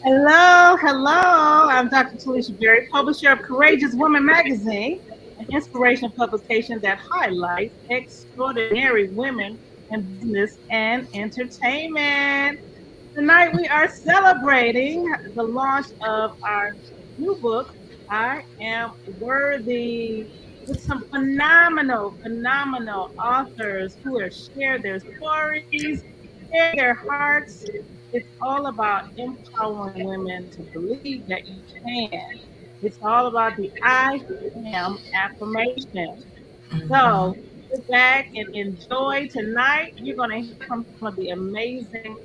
Hello, hello. I'm Dr. Talisha Berry, publisher of Courageous Woman Magazine, an inspirational publication that highlights extraordinary women in business and entertainment. Tonight we are celebrating the launch of our new book, I Am Worthy, with some phenomenal authors who have shared their stories, shared their hearts. It's all about empowering women to believe that you can. It's all about the I am affirmation. So sit back and enjoy tonight. You're going to hear from some of the amazing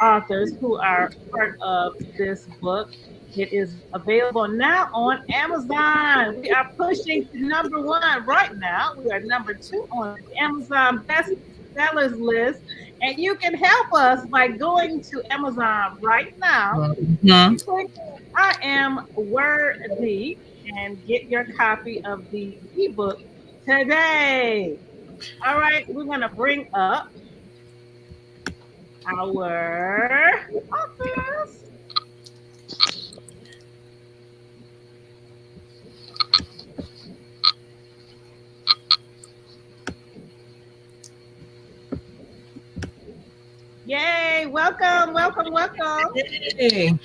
authors who are part of this book. It is available now on Amazon. We are pushing to number one right now. We are number two on the Amazon bestsellers list. And you can help us by going to Amazon right now Mhm. and click I am worthy and get your copy of the ebook today. All right, we're going to bring up our authors. Yay, welcome. Hey.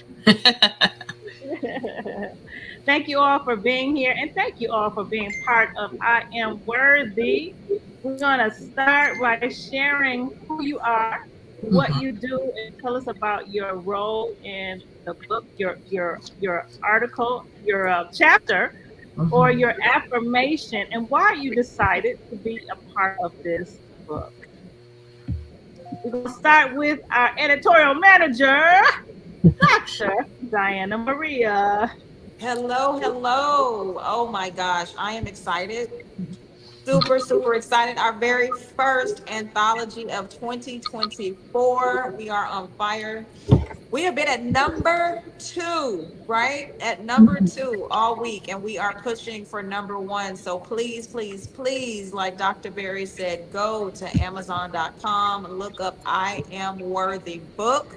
Thank you all for being here and thank you all for being part of I Am Worthy. We're going to start by sharing who you are, what Mhm. you do, and tell us about your role in the book, your article, your chapter, or Mhm. your affirmation, and why you decided to be a part of this book. We're going to start with our editorial manager, Dr. Diana Maria. Hello, hello. Oh my gosh, I am excited. Super excited. Our very first anthology of 2024. We are on fire. We have been at number two, right? At number two all week, and we are pushing for number one. So please, like Dr. Berry said, go to Amazon.com, look up I Am Worthy book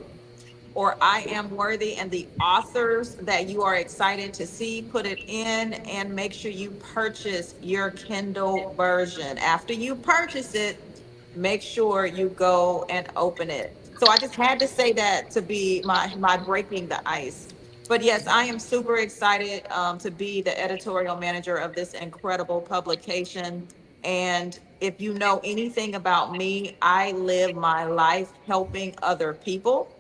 or I Am Worthy and the authors that you are excited to see, put it in and make sure you purchase your Kindle version. After you purchase it, make sure you go and open it. So I just had to say that to be my breaking the ice. But yes, I am super excited to be the editorial manager of this incredible publication. And if you know anything about me, I live my life helping other people.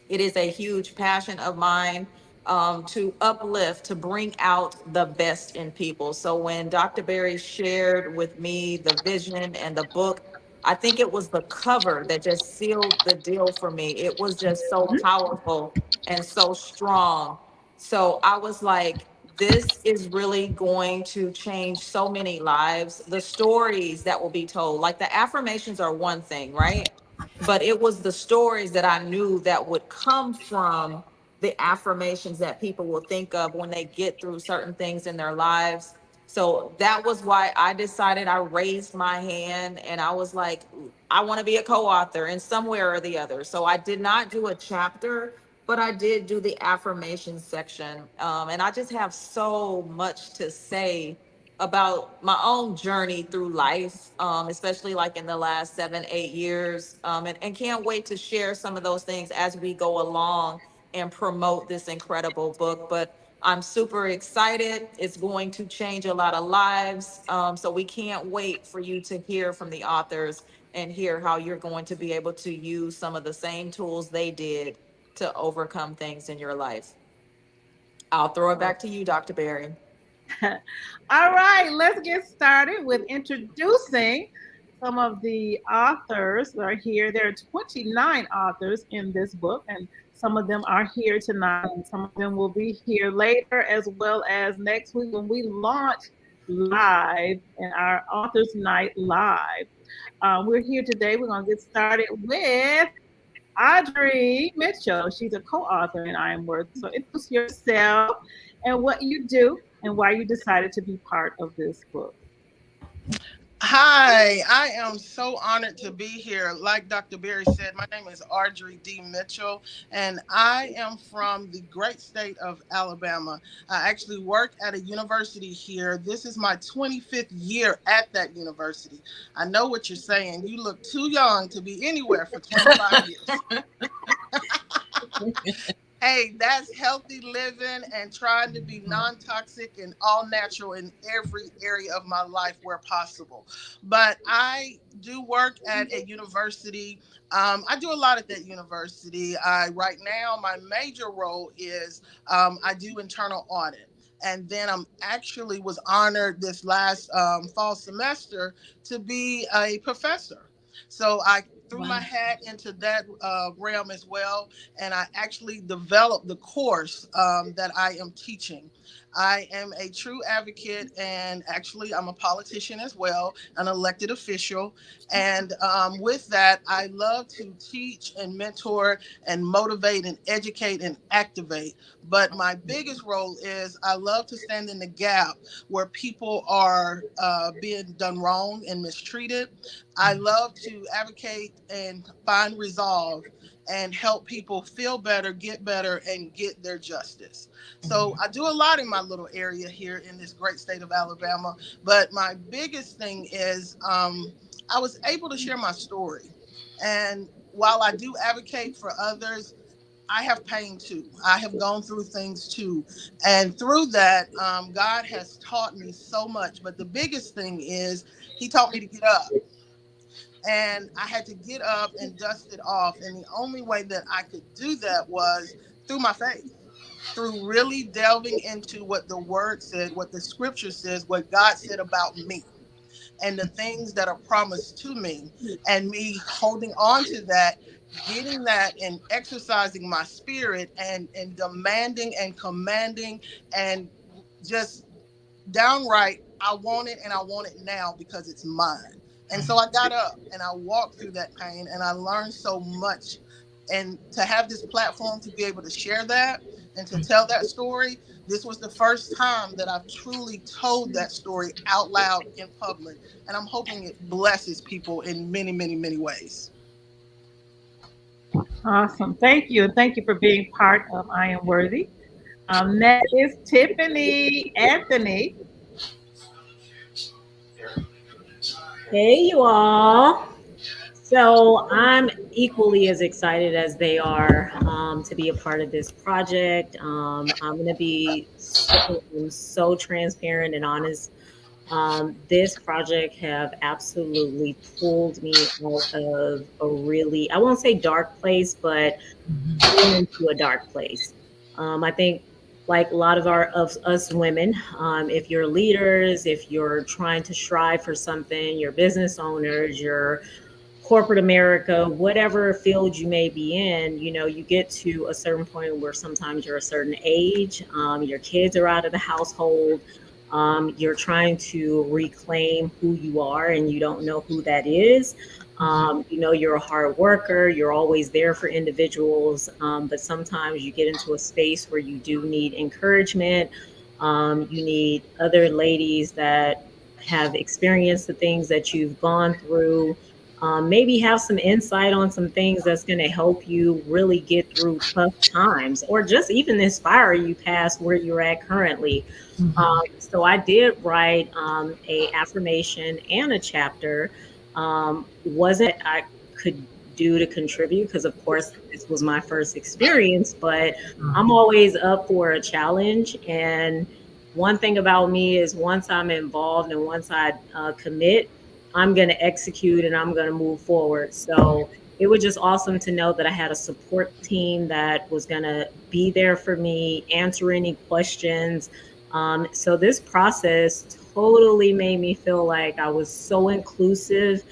It is a huge passion of mine to uplift, to bring out the best in people. So when Dr. Berry shared with me the vision and the book, I think it was the cover that just sealed the deal for me. It was just so powerful and so strong. So I was like, this is really going to change so many lives. The stories that will be told, like the affirmations are one thing, right? But it was the stories that I knew that would come from the affirmations that people will think of when they get through certain things in their lives. So that was why I decided. I raised my hand and I was like, I want to be a co-author in somewhere or the other. So I did not do a chapter, but I did do the affirmation section. And I just have so much to say about my own journey through life, especially like in the last 7, 8 years. And can't wait to share some of those things as we go along and promote this incredible book. But I'm super excited. It's going to change a lot of lives. So we can't wait for you to hear from the authors and hear how you're going to be able to use some of the same tools they did to overcome things in your life. I'll throw it back to you, Dr. Barry. All right, let's get started with introducing some of the authors that are here. There are 29 authors in this book, and some of them are here tonight, and some of them will be here later, as well as next week when we launch live in our Authors Night Live. We're here today. We're going to get started with Audrey Mitchell. She's a co-author in I Am Worthy. So introduce yourself and what you do and why you decided to be part of this book. Hi, I am so honored to be here. Like Dr. Berry said, my name is Audrey D. Mitchell, and I am from the great state of Alabama. I actually work at a university here. This is my 25th year at that university. I know what you're saying. You look too young to be anywhere for 25 years. Hey, that's healthy living and trying to be non toxic and all natural in every area of my life where possible. But I do work at a university. I do a lot at that university. Right now, my major role is I do internal audit. And then I'm actually was honored this last fall semester to be a professor. So I threw my Wow. hat into that realm as well, and I actually developed the course that I am teaching. I am a true advocate, and actually, I'm a politician as well, an elected official. And with that, I love to teach and mentor and motivate and educate and activate. But my biggest role is I love to stand in the gap where people are being done wrong and mistreated. I love to advocate and find resolve and help people feel better, and get their justice. So I do a lot in my little area here in this great state of Alabama. But my biggest thing is I was able to share my story. And while I do advocate for others, I have pain too. I have gone through things too. And through that, God has taught me so much. But the biggest thing is, He taught me to get up, and I had to get up and dust it off. And the only way that I could do that was through my faith, through really delving into what the word said, what the scripture says, what God said about me, and the things that are promised to me, and me holding on to that, getting that, and exercising my spirit, and demanding and commanding, and just downright, I want it, and I want it now because it's mine. And so I got up and I walked through that pain, and I learned so much. And to have this platform to be able to share that and to tell that story, this was the first time that I've truly told that story out loud in public. And I'm hoping it blesses people in many, many, many ways. Awesome. Thank you. And thank you for being part of I Am Worthy. Next is Tiffany Anthony. Hey, you all. So I'm equally as excited as they are to be a part of this project. I'm going to be so transparent and honest. This project have absolutely pulled me out of a really, I won't say dark place, but been into a dark place. I think like a lot of our of us women, if you're leaders, if you're trying to strive for something, you're business owners, you're corporate America, whatever field you may be in, you know, you get to a certain point where sometimes you're a certain age, your kids are out of the household, you're trying to reclaim who you are and you don't know who that is. You know, you're a hard worker, you're always there for individuals, but sometimes you get into a space where you do need encouragement. You need other ladies that have experienced the things that you've gone through, maybe have some insight on some things that's going to help you really get through tough times or just even inspire you past where you're at currently. So I did write a affirmation and a chapter. Wasn't I could do to contribute because of course this was my first experience, but I'm always up for a challenge. And one thing about me is once I'm involved and once I commit, I'm going to execute and I'm going to move forward. So it was just awesome to know that I had a support team that was going to be there for me, answer any questions. So this process totally made me feel like I was so inclusive.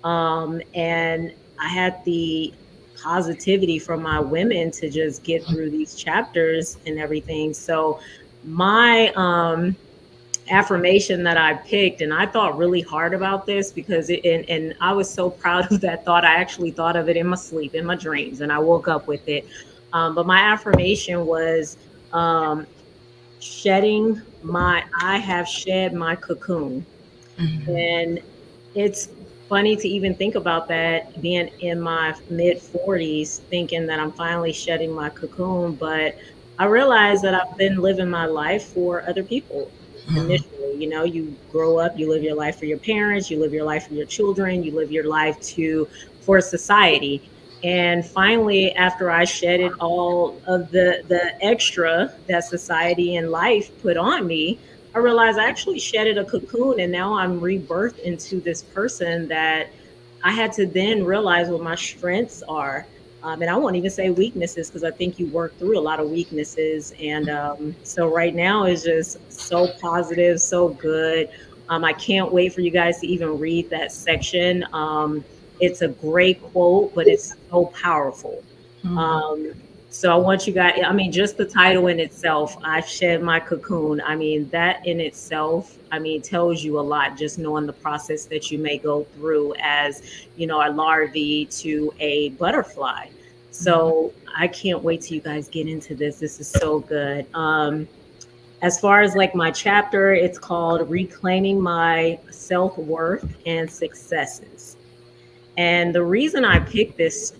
And I had the positivity from my women to just get through these chapters and everything. So my affirmation that I picked, and I thought really hard about this because and I was so proud of that thought. I actually thought of it in my sleep, in my dreams, and I woke up with it. But my affirmation was um, shedding my, I have shed my cocoon. And It's funny to even think about that, being in my mid 40s, thinking that I'm finally shedding my cocoon. But I realize that I've been living my life for other people initially. You know, you grow up, you live your life for your parents, you live your life for your children, you live your life to for society. And finally, after I shedded all of the extra that society and life put on me, I realized I actually shedded a cocoon, and now I'm rebirthed into this person that I had to then realize what my strengths are. And I won't even say weaknesses, because I think you work through a lot of weaknesses. And so right now is just so positive, so good. I can't wait for you guys to even read that section. It's a great quote, but it's so powerful. Um, so I want you guys, I mean, just the title in itself, I shed my cocoon. I mean, that in itself, I mean, tells you a lot, just knowing the process that you may go through as, you know, a larvae to a butterfly. So I can't wait till you guys get into this. This is so good. As far as like my chapter, it's called Reclaiming My Self Worth and Successes. And the reason I picked this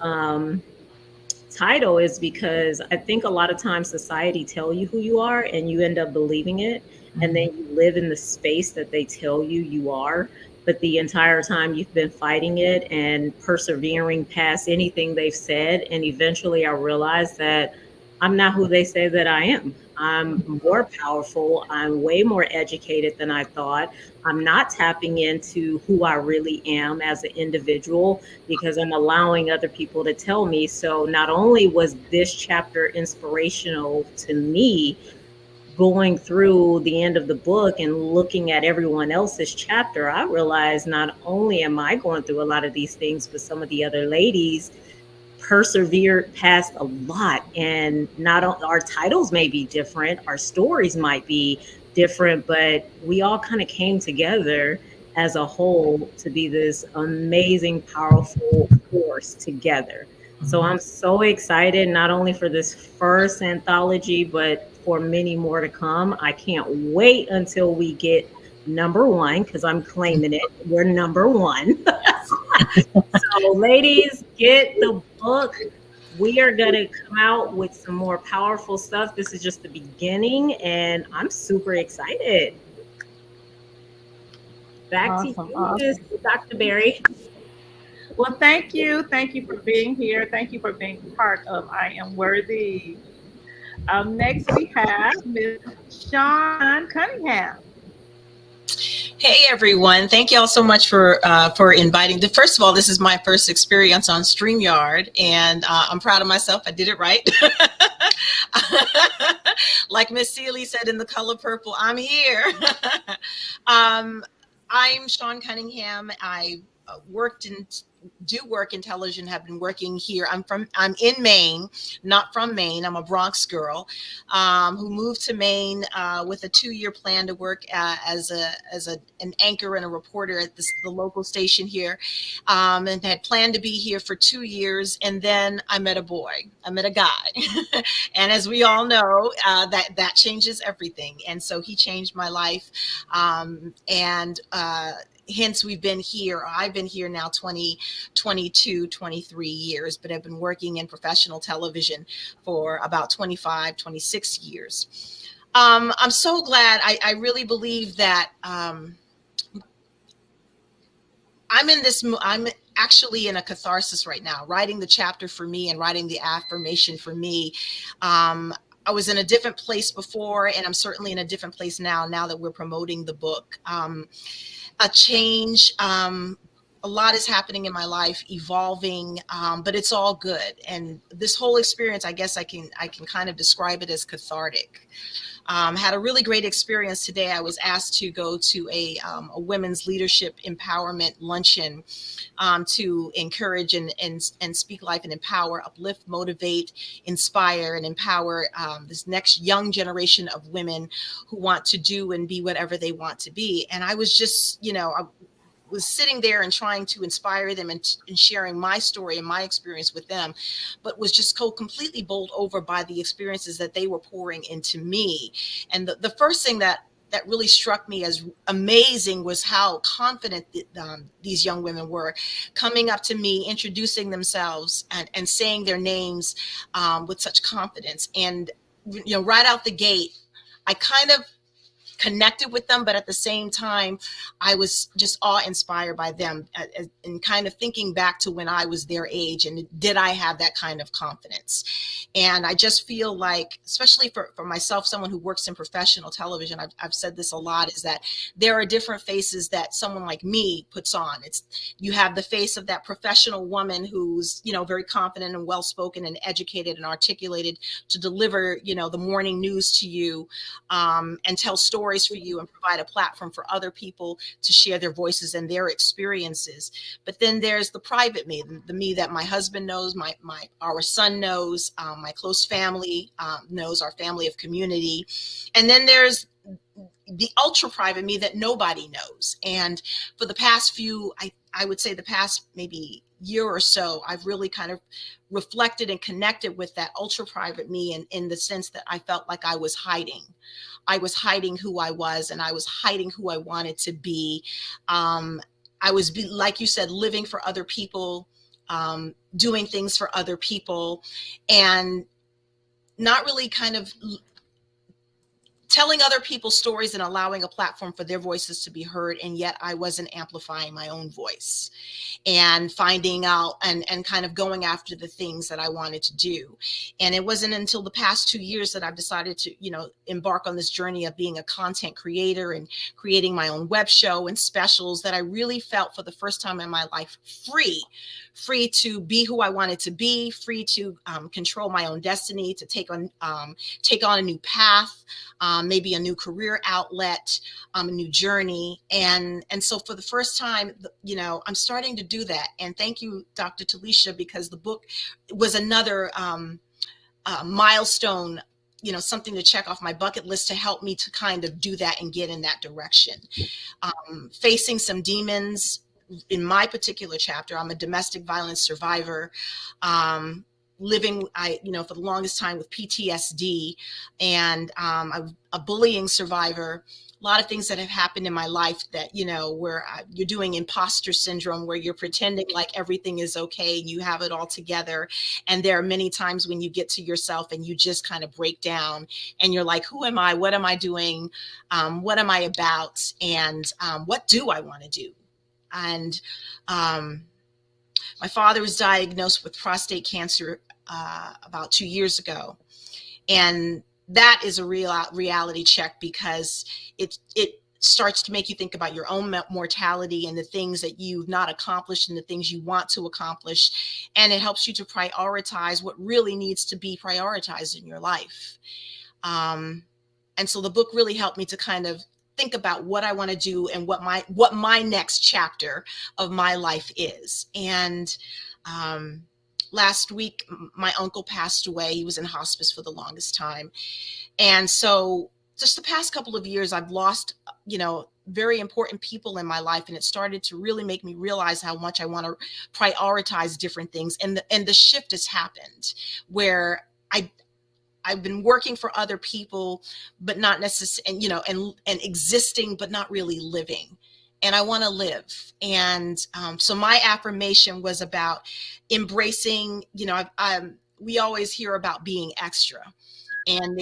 title is because I think a lot of times society tell you who you are and you end up believing it, and then you live in the space that they tell you you are, but the entire time you've been fighting it and persevering past anything they've said. And eventually I realized that I'm not who they say that I am. I'm more powerful. I'm way more educated than I thought. I'm not tapping into who I really am as an individual, because I'm allowing other people to tell me. So not only was this chapter inspirational to me, going through the end of the book and looking at everyone else's chapter, I realized not only am I going through a lot of these things, but some of the other ladies persevered past a lot. And not our titles may be different, our stories might be different, but we all kind of came together as a whole to be this amazing, powerful force together. So I'm so excited, not only for this first anthology, but for many more to come. I can't wait until we get number one, because I'm claiming it. We're number one. So, ladies, get the book. We are going to come out with some more powerful stuff. This is just the beginning, and I'm super excited. Back to Awesome, you, Miss awesome. Dr. Barry. Well, thank you. Thank you for being here. Thank you for being part of I Am Worthy. Next, we have Miss Sean Cunningham. Hey everyone! Thank you all so much for inviting. First of all, this is my first experience on StreamYard, and I'm proud of myself. I did it right. Like Miss Seeley said in The Color Purple, I'm here. I'm Sean Cunningham. I worked in do work in television. Have been working here. I'm in Maine, not from Maine. I'm a Bronx girl who moved to Maine with a 2-year plan to work as an anchor and a reporter at the local station here, and had planned to be here for 2 years. And then I met a boy. I met a guy, and as we all know, that changes everything. And so he changed my life, and hence I've been here now 20, 22, 23 years, but I've been working in professional television for about 25, 26 years. I'm so glad. I really believe that I'm actually in a catharsis right now, writing the chapter for me and writing the affirmation for me. I was in a different place before, and I'm certainly in a different place now that we're promoting the book. A change. A lot is happening in my life, evolving, but it's all good. And this whole experience, I guess I can kind of describe it as cathartic. Had a really great experience today. I was asked to go to a women's leadership empowerment luncheon to encourage and speak life and empower, uplift, motivate, inspire, and empower this next young generation of women who want to do and be whatever they want to be. And I was just, I was sitting there and trying to inspire them and sharing my story and my experience with them, but was just completely bowled over by the experiences that they were pouring into me. And the first thing that that really struck me as amazing was how confident these young women were, coming up to me, introducing themselves, and saying their names with such confidence. And right out the gate, I kind of connected with them, but at the same time, I was just awe-inspired by them, and kind of thinking back to when I was their age, and did I have that kind of confidence? And I just feel like, especially for myself, someone who works in professional television, I've said this a lot, is that there are different faces that someone like me puts on. You have the face of that professional woman who's, very confident and well-spoken and educated and articulated to deliver, the morning news to you, and tell stories for you and provide a platform for other people to share their voices and their experiences. But then there's the private me, the me that my husband knows, our son knows, my close family knows, our family of community. And then there's the ultra private me that nobody knows. And for the past I would say the past maybe year or so, I've really kind of reflected and connected with that ultra private me, in the sense that I felt like I was hiding. I was hiding who I was, and I was hiding who I wanted to be. I was, like you said, living for other people, doing things for other people, and not really kind of telling other people's stories and allowing a platform for their voices to be heard. And yet I wasn't amplifying my own voice and finding out and kind of going after the things that I wanted to do. And it wasn't until the past 2 years that I've decided to, embark on this journey of being a content creator and creating my own web show and specials, that I really felt for the first time in my life free to be who I wanted to be, free to control my own destiny, to take on a new path, maybe a new career outlet, a new journey. And so for the first time, I'm starting to do that. And thank you, Dr. Talisha, because the book was another milestone, something to check off my bucket list to help me to kind of do that and get in that direction. Facing some demons. In my particular chapter, I'm a domestic violence survivor, living, for the longest time with PTSD, and I'm a bullying survivor. A lot of things that have happened in my life that, where you're doing imposter syndrome, where you're pretending like everything is okay and you have it all together. And there are many times when you get to yourself and you just kind of break down and you're like, who am I? What am I doing? What am I about? And what do I want to do? And my father was diagnosed with prostate cancer about 2 years ago. And that is a real reality check, because it starts to make you think about your own mortality and the things that you've not accomplished and the things you want to accomplish. And it helps you to prioritize what really needs to be prioritized in your life. And so the book really helped me to kind of think about what I want to do and what my next chapter of my life is. And last week, my uncle passed away. He was in hospice for the longest time. And so just the past couple of years, I've lost, very important people in my life. And it started to really make me realize how much I want to prioritize different things. And the shift has happened where I've been working for other people, but not necessarily, and existing, but not really living. And I want to live. And so my affirmation was about embracing, we always hear about being extra. And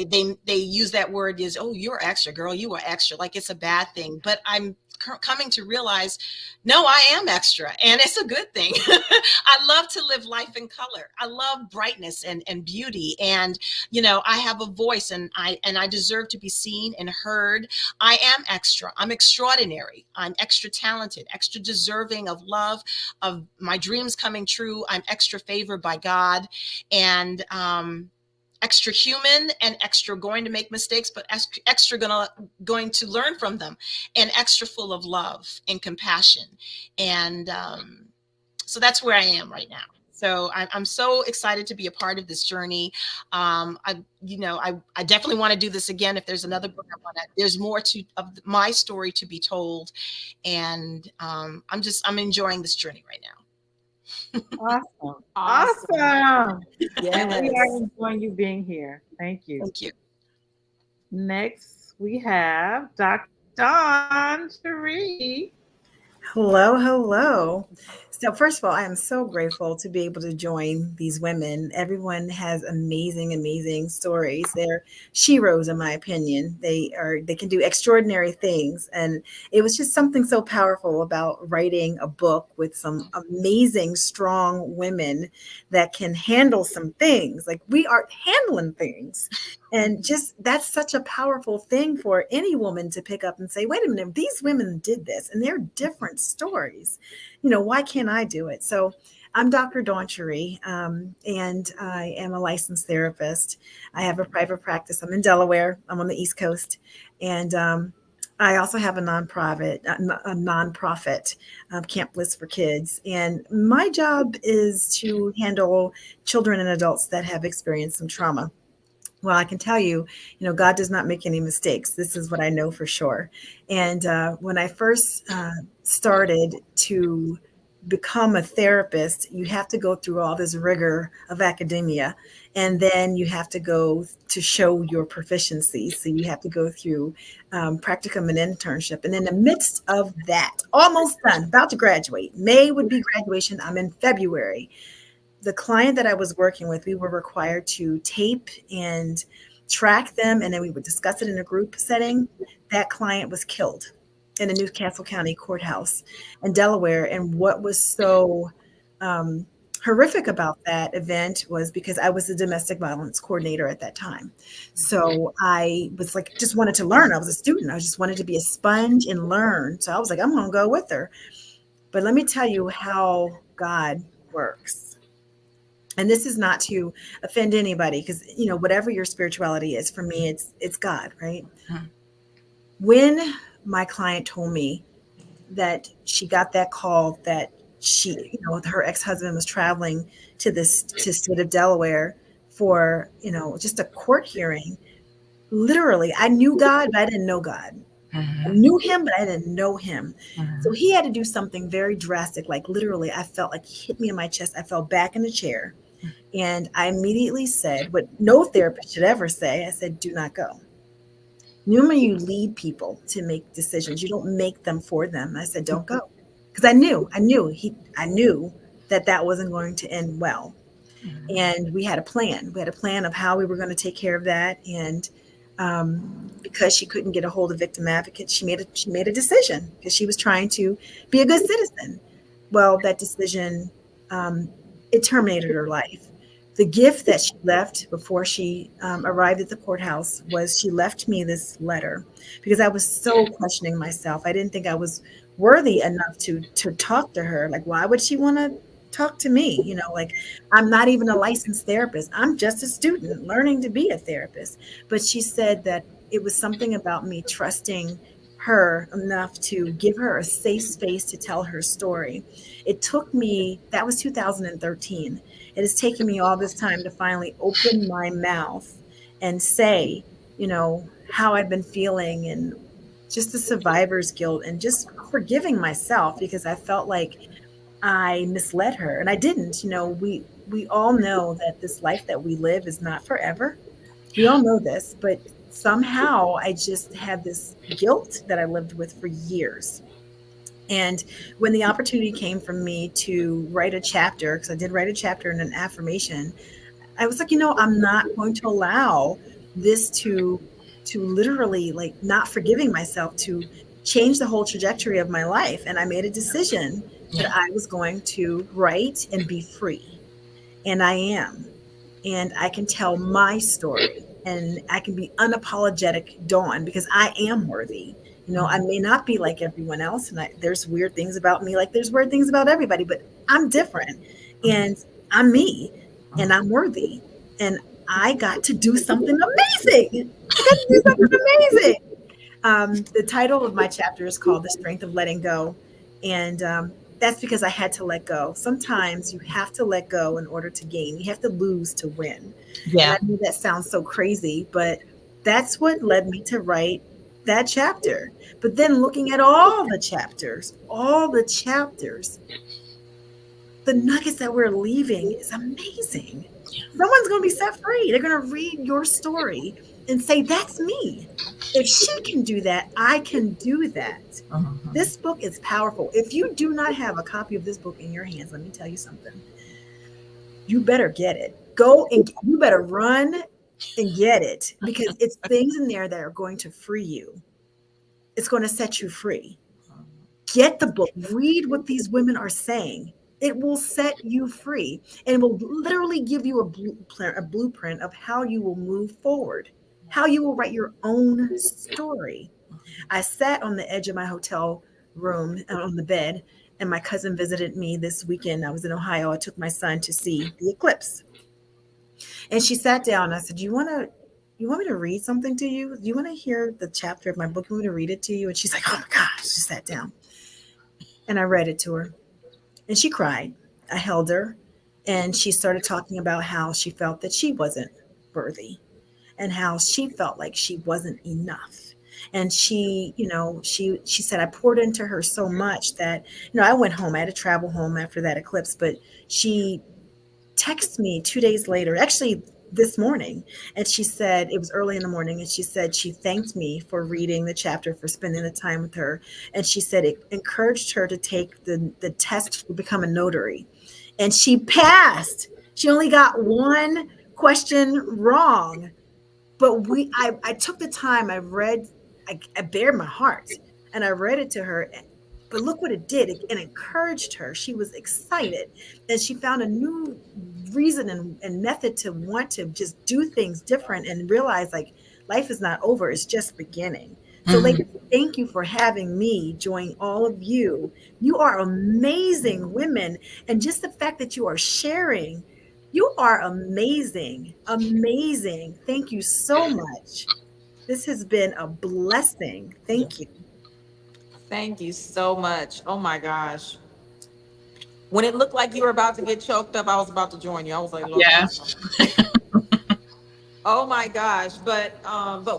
they use that word is, oh, you're extra, girl, you are extra, like it's a bad thing. But I'm coming to realize, no, I am extra, and it's a good thing. I love to live life in color. I love brightness and beauty, and I have a voice, and I deserve to be seen and heard. I am extra. I'm extraordinary. I'm extra talented, extra deserving of love, of my dreams coming true. I'm extra favored by God, and extra human, and extra going to make mistakes, but extra going to learn from them, and extra full of love and compassion. And so that's where I am right now. So I'm so excited to be a part of this journey. I definitely want to do this again. If there's another book, there's more of my story to be told. And I'm enjoying this journey right now. Awesome. Awesome. Awesome. Yes. And we are enjoying you being here. Thank you. Thank you. Next we have Dr. Dawn Cherie. Hello, hello. So, first of all, I am so grateful to be able to join these women. Everyone has amazing, amazing stories. They're sheroes, in my opinion. They can do extraordinary things, and it was just something so powerful about writing a book with some amazing, strong women that can handle some things. Like we are handling things. And just that's such a powerful thing for any woman to pick up and say, wait a minute, these women did this and they're different stories. Why can't I do it? So I'm Dr. Dawn Cherie, and I am a licensed therapist. I have a private practice. I'm in Delaware. I'm on the East Coast. And I also have a nonprofit, Camp Bliss for Kids. And my job is to handle children and adults that have experienced some trauma. Well, I can tell you, God does not make any mistakes. This is what I know for sure. And when I first started to become a therapist, you have to go through all this rigor of academia, and then you have to go to show your proficiency. So you have to go through practicum and internship. And in the midst of that, almost done, about to graduate, May would be graduation. I'm in February. The client that I was working with, we were required to tape and track them, and then we would discuss it in a group setting. That client was killed in a Newcastle County courthouse in Delaware. And what was so um, horrific about that event was because I was the domestic violence coordinator at that time. So I was like, just wanted to learn. I was a student. I just wanted to be a sponge and learn. So I was like, I'm going to go with her. But let me tell you how God works. And this is not to offend anybody, because whatever your spirituality is, for me it's God, right? When my client told me that she got that call that her ex-husband was traveling to state of Delaware for just a court hearing, literally I knew God, but I didn't know God. I knew him, but I didn't know him. So he had to do something very drastic. Like literally, I felt like he hit me in my chest. I fell back in the chair. And I immediately said what no therapist should ever say. I said, do not go. Normally you lead people to make decisions. You don't make them for them. I said, don't go. Because I knew that wasn't going to end well. And we had a plan. We had a plan of how we were going to take care of that. And because she couldn't get a hold of victim advocates, she made a decision because she was trying to be a good citizen. Well, that decision, it terminated her life. The gift that she left before she arrived at the courthouse was she left me this letter, because I was so questioning myself. I didn't think I was worthy enough to talk to her. Like, why would she want to talk to me? Like, I'm not even a licensed therapist. I'm just a student learning to be a therapist. But she said that it was something about me trusting her enough to give her a safe space to tell her story. It took me, that was 2013. It has taken me all this time to finally open my mouth and say, how I've been feeling, and just the survivor's guilt, and just forgiving myself, because I felt like I misled her, and I didn't. We all know that this life that we live is not forever. We all know this, but somehow I just had this guilt that I lived with for years. And when the opportunity came for me to write a chapter, because I did write a chapter in an affirmation, I was like, I'm not going to allow this to literally, like, not forgiving myself, to change the whole trajectory of my life. And I made a decision that I was going to write and be free. And I am. And I can tell my story, and I can be unapologetic Dawn, because I am worthy. I may not be like everyone else, and there's weird things about me, like there's weird things about everybody, but I'm different, and I'm me, and I'm worthy, and I got to do something amazing. I got to do something amazing. The title of my chapter is called "The Strength of Letting Go," and that's because I had to let go. Sometimes you have to let go in order to gain. You have to lose to win. Yeah. And I know that sounds so crazy, but that's what led me to write that chapter. But then looking at all the chapters, the nuggets that we're leaving is amazing. Someone's going to be set free. They're going to read your story, and say, that's me. If she can do that, I can do that. Mhm. This book is powerful. If you do not have a copy of this book in your hands, let me tell you something. You better get it. Go and you better run and get it because it's things in there that are going to free you. It's going to set you free. Get the book, read what these women are saying. It will set you free and will literally give you a blueprint of how you will move forward, how you will write your own story. I sat on the edge of my hotel room on the bed, and my cousin visited me this weekend. I was in Ohio. I took my son to see the eclipse. And she sat down and I said, you want me to read something to you? Do you want to hear the chapter of my book? You want me to read it to you? And she's like, oh my gosh. She sat down and I read it to her and she cried. I held her and she started talking about how she felt that she wasn't worthy and how she felt like she wasn't enough. And she said I poured into her so much that, I went home. I had to travel home after that eclipse, but she texted me 2 days later, actually this morning, and she said it was early in the morning, and she said she thanked me for reading the chapter, for spending the time with her, and she said it encouraged her to take the test to become a notary, and she passed. She only got one question wrong, but I took the time. I bared my heart and I read it to her. But look what it did. It encouraged her. She was excited and she found a new reason and method to want to just do things different and realize like life is not over. It's just beginning. So, Mhm. ladies, thank you for having me join all of you. You are amazing women. And just the fact that you are sharing, you are amazing. Amazing. Thank you so much. This has been a blessing. Thank you. Thank you so much. Oh my gosh. When it looked like you were about to get choked up, I was about to join you. I was like, Lord, Yeah. please don't. Oh my gosh, but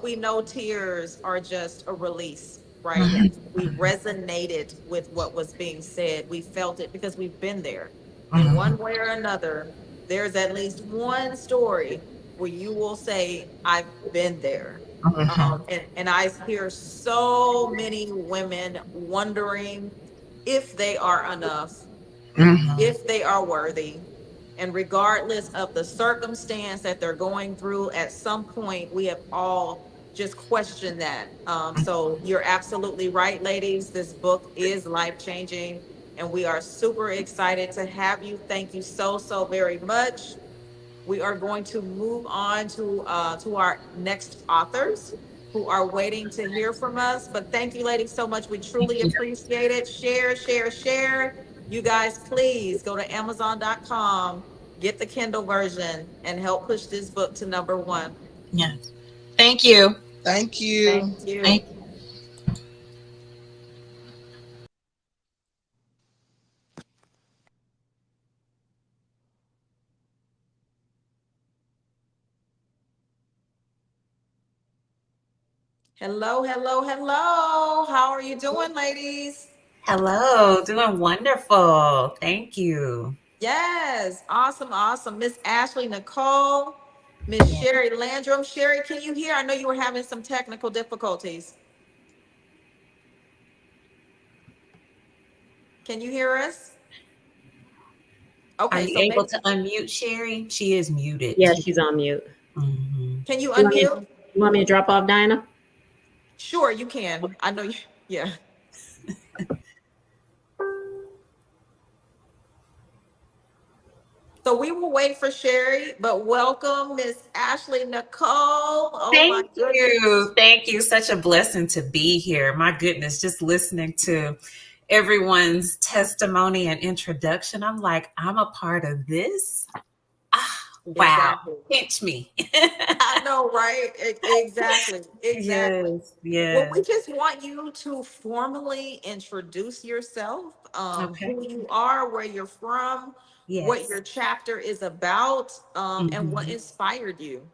we know tears are just a release, right? Mhm. We resonated with what was being said. We felt it because we've been there. In one Mhm. way or another, there's at least one story where you will say, I've been there. Mhm. And I hear so many women wondering if they are enough, Mhm. if they are worthy, and regardless of the circumstance that they're going through, at some point we have all just questioned that. So you're absolutely right, ladies. This book is life changing, and we are super excited to have you. Thank you so, so very much. We are going to move on to our next authors who are waiting to hear from us. But thank you, ladies, so much. We truly appreciate it. Share, share, share. You guys, please go to Amazon.com, get the Kindle version, and help push this book to number one. Yes. Thank you. Thank Thank you. you. Thank Hello, hello, hello. How are you doing, ladies? Hello, doing wonderful. Thank you. Yes, awesome, awesome. Miss Ashley Nicole, Miss Yeah. Sherry Landrum. Sherry, can you hear? I know you were having some technical difficulties. Can you hear us? Are Okay, you so able maybe to unmute Sherry? She is muted. Yeah, she's on mute. Hmm. can you You want me, unmute? you want me to drop off, Dinah? Sure, you can. I know you. Yeah. So we will wait for Sherry, but welcome Miss Ashley Nicole. Oh my Thank goodness. you. Thank you. Such a blessing to be here. My goodness, just listening to everyone's testimony and introduction, I'm like, I'm a part of this. Ah, wow. Exactly. Pinch me. I know, right? Exactly. Exactly. Yes, Well, we yes. just want you to formally introduce yourself, Okay. who you are, where you're from, what Yes. your chapter is about, and what Mhm. inspired you.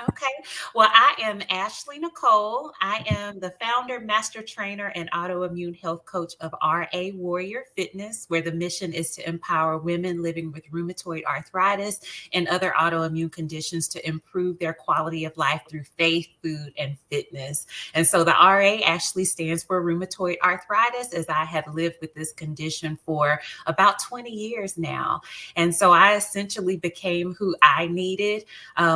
Okay. Well, I am Ashley Nicole. I am the founder, master trainer, and autoimmune health coach of RA Warrior Fitness, where the mission is to empower women living with rheumatoid arthritis and other autoimmune conditions to improve their quality of life through faith, food, and fitness. And so the RA actually stands for rheumatoid arthritis, as I have lived with this condition for about 20 years now. And so I essentially became who I needed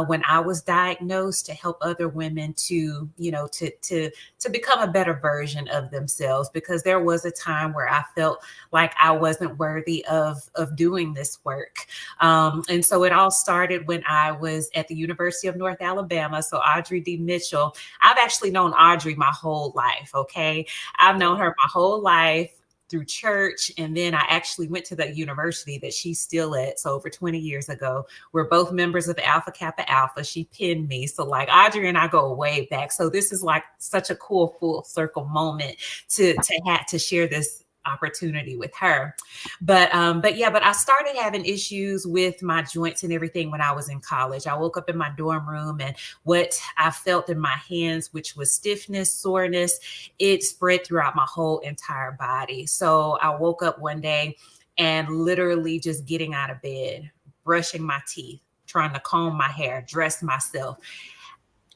when I was diagnosed to help other women to, to become a better version of themselves, because there was a time where I felt like I wasn't worthy of doing this work. And so it all started when I was at the University of North Alabama. So Audrey D. Mitchell, I've actually known Audrey my whole life. Okay. I've known her my whole life through church. And then I actually went to the university that she's still at. So over 20 years ago, we're both members of Alpha Kappa Alpha. She pinned me. So like Audrey and I go way back. So this is like such a cool full circle moment to have to share this opportunity with her. But I started having issues with my joints and everything when I was in college. I woke up in my dorm room, and what I felt in my hands, which was stiffness, soreness, it spread throughout my whole entire body. So I woke up one day and literally just getting out of bed, brushing my teeth, trying to comb my hair, dress myself.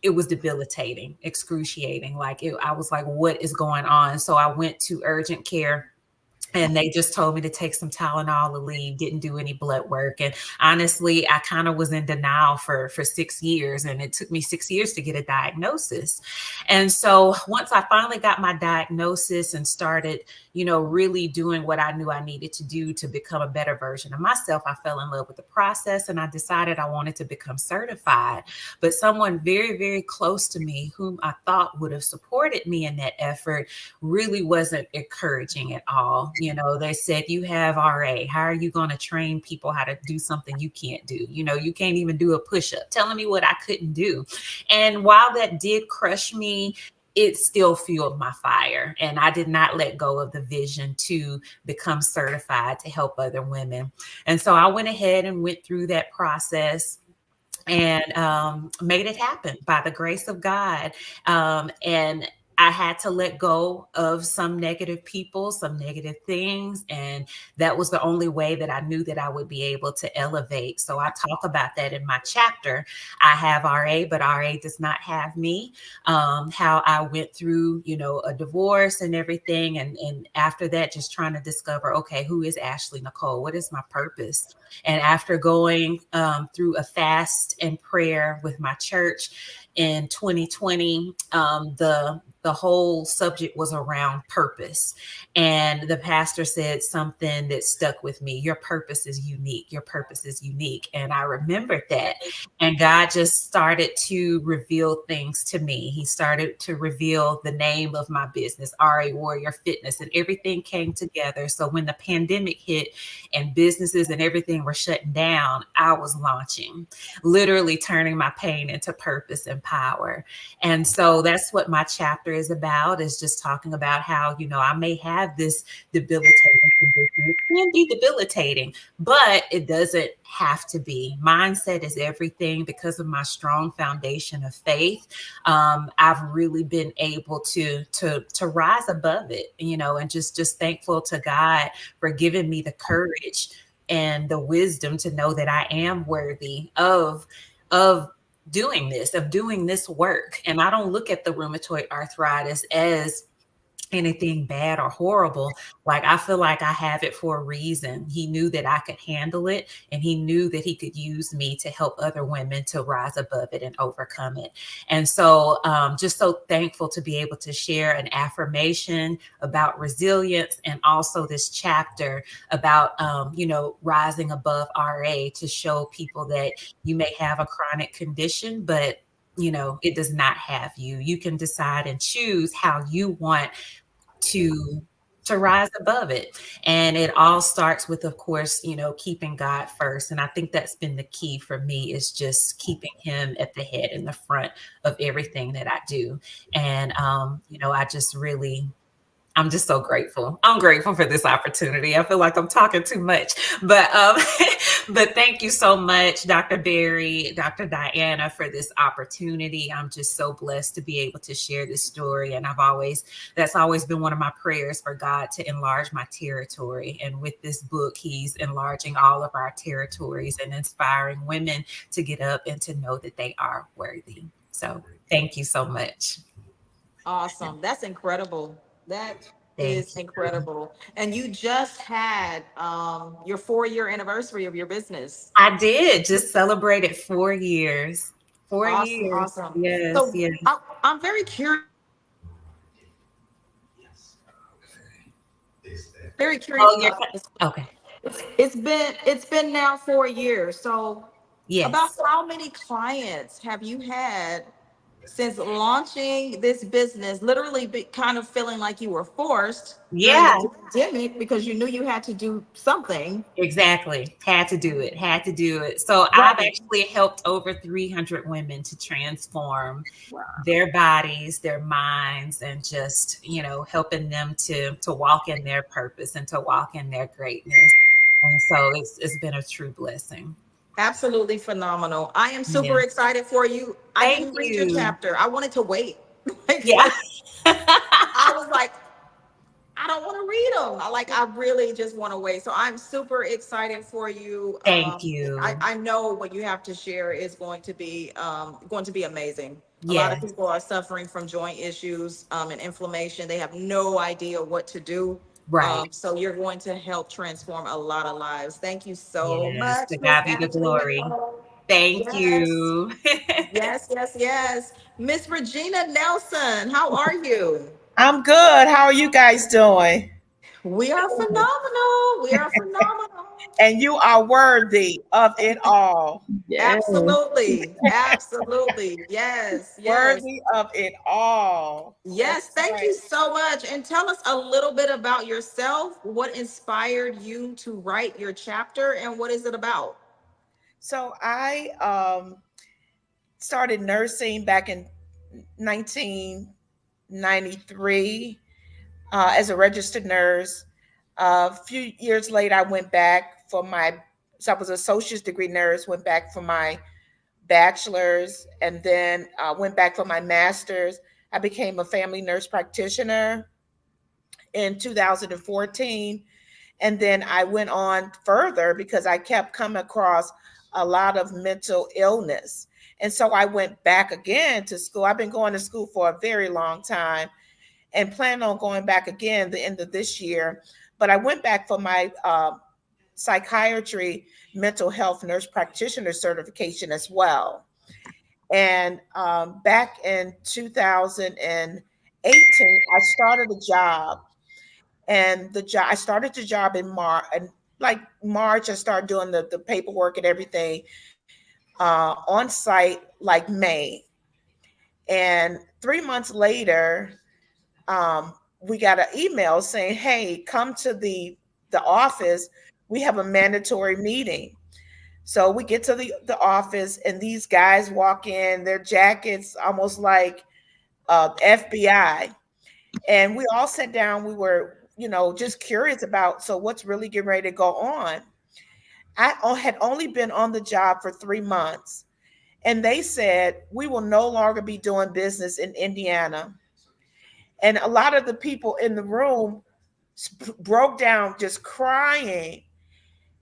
It was debilitating, excruciating. I was like, what is going on? So I went to urgent care, and they just told me to take some Tylenol to leave, didn't do any blood work. And honestly, I kind of was in denial for 6 years. And it took me 6 years to get a diagnosis. And so once I finally got my diagnosis and started, really doing what I knew I needed to do to become a better version of myself, I fell in love with the process, and I decided I wanted to become certified. But someone very, very close to me, whom I thought would have supported me in that effort, really wasn't encouraging at all. They said, you have RA. How are you going to train people how to do something you can't do? You can't even do a push-up, telling me what I couldn't do. And while that did crush me, it still fueled my fire. And I did not let go of the vision to become certified to help other women. And so I went ahead and went through that process and made it happen by the grace of God. And I had to let go of some negative people, some negative things. And that was the only way that I knew that I would be able to elevate. So I talk about that in my chapter. I have RA, but RA does not have me. How I went through, a divorce and everything. And after that, just trying to discover, okay, who is Ashley Nicole? What is my purpose? And after going through a fast and prayer with my church in 2020, the whole subject was around purpose. And the pastor said something that stuck with me. Your purpose is unique. Your purpose is unique. And I remembered that. And God just started to reveal things to me. He started to reveal the name of my business, RA Warrior Fitness, and everything came together. So when the pandemic hit and businesses and everything were shutting down, I was launching, literally turning my pain into purpose and power. And so that's what my chapter is about, is just talking about how, I may have this debilitating condition. It can be debilitating, but it doesn't have to be. Mindset is everything. Because of my strong foundation of faith, I've really been able to rise above it, and just thankful to God for giving me the courage and the wisdom to know that I am worthy of doing this work. And I don't look at the rheumatoid arthritis as anything bad or horrible. Like, I feel like I have it for a reason. He knew that I could handle it, and he knew that he could use me to help other women to rise above it and overcome it. And so just so thankful to be able to share an affirmation about resilience, and also this chapter about rising above RA, to show people that you may have a chronic condition, but it does not have you. You can decide and choose how you want to rise above it. And it all starts with, of course, keeping God first. And I think that's been the key for me, is just keeping him at the head and the front of everything that I do. And I just really I'm just so grateful. I'm grateful for this opportunity. I feel like I'm talking too much, but but thank you so much, Dr. Barry, Dr. Diana, for this opportunity. I'm just so blessed to be able to share this story, and that's always been one of my prayers for God to enlarge my territory. And with this book, He's enlarging all of our territories and inspiring women to get up and to know that they are worthy. So thank you so much. Awesome. That's incredible. That Thank is you. incredible. And you just had your 4-year anniversary of your business. I did just celebrated 4 years. Four Awesome, years. awesome. Yes, So yes. I'm very curious. Very curious Oh, yeah. about this. Okay. It's been now 4 years. So about Yes. how many clients have you had since launching this business? Literally kind of feeling like you were forced during Yeah, the pandemic because you knew you had to do something. exactly. Had to do it. Had to do it. So I've Right. actually helped over 300 women to transform Wow. their bodies, their minds, and just, helping them to walk in their purpose and to walk in their greatness. And so it's been a true blessing. Absolutely phenomenal. I am super Yeah. excited for you. I Thank didn't read your you. chapter. I wanted to wait. Like, Yeah. I was like, I don't want to read them. I really just want to wait. So I'm super excited for you. Thank I, you. I know what you have to share is going to be amazing. A lot of Yes. people are suffering from joint issues and inflammation. They have no idea what to do. Right. So you're going to help transform a lot of lives. Thank you so Yes. much, To Miss God be the glory. Angela. Thank Yes, you. yes, yes, yes. Miss Regina Nelson, how are you? I'm good. How are you guys doing? We are phenomenal. We are phenomenal. And you are worthy of it all. Yes. Absolutely. Absolutely. Yes. Yes. Worthy of it all. That's Yes. Thank right. you so much. And tell us a little bit about yourself. What inspired you to write your chapter and what is it about? So I started nursing back in 1993 as a registered nurse. A few years later, I went back for so I was an associate's degree nurse, went back for my bachelor's, and then went back for my master's. I became a family nurse practitioner in 2014. And then I went on further because I kept coming across a lot of mental illness. And so I went back again to school. I've been going to school for a very long time and plan on going back again the end of this year. But I went back for my psychiatry mental health nurse practitioner certification as well. And back in 2018, I started a job, and I started the job in March. And like March, I started doing the paperwork and everything on site like May. And 3 months later, we got an email saying, "Hey, come to the office. We have a mandatory meeting." So we get to the office, and these guys walk in, their jackets almost like FBI. And we all sat down. We were, just curious about, so what's really getting ready to go on? Had only been on the job for 3 months. And they said, we will no longer be doing business in Indiana. And a lot of the people in the room broke down just crying.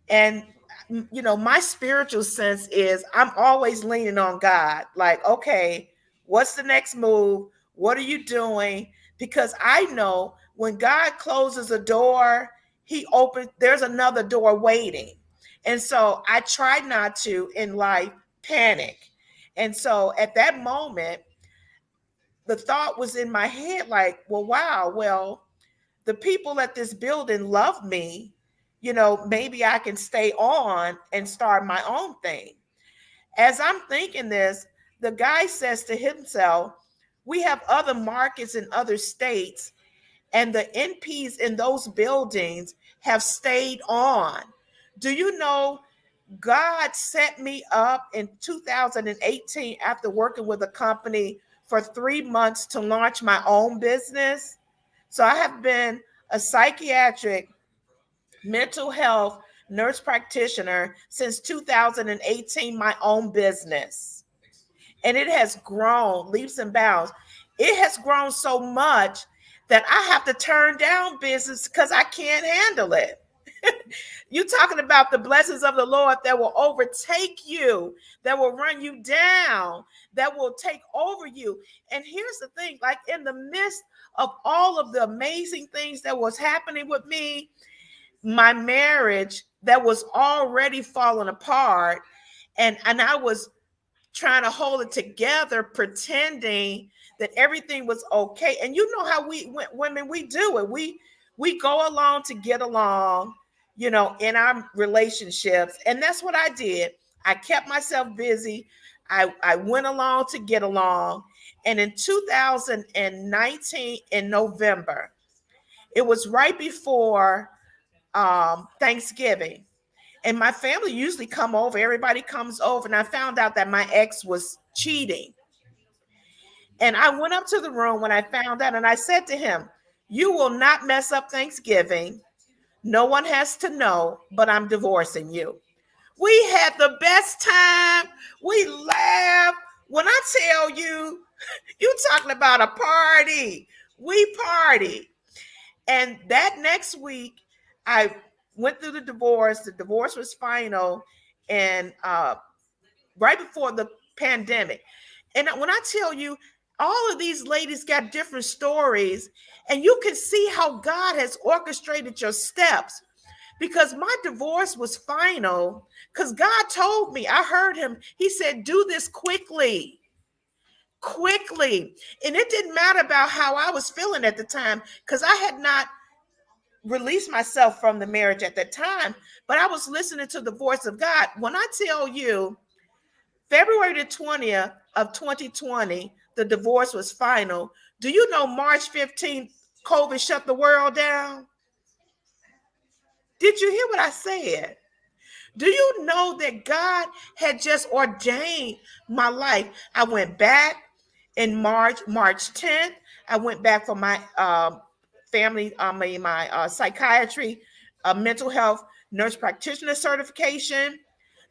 And my spiritual sense is I'm always leaning on God. Like, okay, what's the next move? What are you doing? Because I know when God closes a door, he opens, there's another door waiting. And so I try not to in life panic. And so at that moment, the thought was in my head like, well, wow, well, the people at this building love me, maybe I can stay on and start my own thing. As I'm thinking this, the guy says to himself, we have other markets in other states, and the NPs in those buildings have stayed on. Do you know God set me up in 2018 after working with a company for 3 months to launch my own business? So I have been a psychiatric mental health nurse practitioner since 2018, my own business. And it has grown leaps and bounds. It has grown so much that I have to turn down business because I can't handle it. You talking about the blessings of the Lord that will overtake you, that will run you down, that will take over you. And here's the thing, like in the midst of all of the amazing things that was happening with me, my marriage that was already falling apart, and I was trying to hold it together, pretending that everything was okay. And you know how we women, we do it. We go along to get along, in our relationships. And that's what I did. I kept myself busy. I went along to get along. And in 2019, in November, it was right before Thanksgiving. And my family usually come over. Everybody comes over. And I found out that my ex was cheating. And I went up to the room when I found out and I said to him, "You will not mess up Thanksgiving. No one has to know, but I'm divorcing you." We had the best time. We laughed. When I tell you, you talking about a party. We party. And that next week, I went through the divorce. The divorce was final, and right before the pandemic. And when I tell you, all of these ladies got different stories, and you can see how God has orchestrated your steps. Because my divorce was final, because God told me, I heard him. He said, "Do this quickly." Quickly. And it didn't matter about how I was feeling at the time, because I had not released myself from the marriage at that time, but I was listening to the voice of God. When I tell you, February the 20th of 2020, the divorce was final. Do you know March 15th, COVID shut the world down? Did you hear what I said? Do you know that God had just ordained my life? I went back in March 10th. I went back for my family, my psychiatry, mental health nurse practitioner certification.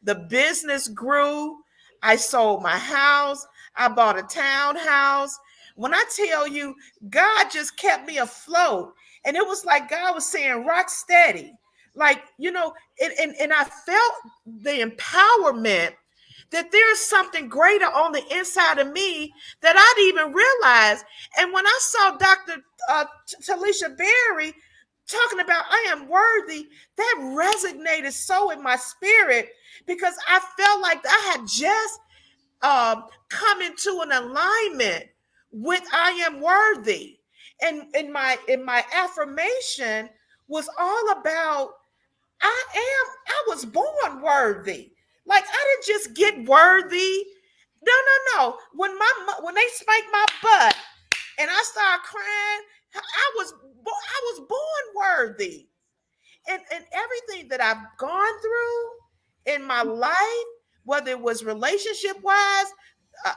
The business grew. I sold my house. I bought a townhouse. When I tell you, God just kept me afloat. And it was like God was saying, "Rock steady." Like, and I felt the empowerment that there's something greater on the inside of me that I didn't even realize. And when I saw Dr. Talisha Berry talking about "I am worthy," that resonated so in my spirit, because I felt like I had just come into an alignment with "I am worthy." And in my affirmation was all about I was born worthy. Like, I didn't just get worthy. No, no, no. When they spanked my butt and I started crying, I was born worthy. And everything that I've gone through in my life, whether it was relationship wise,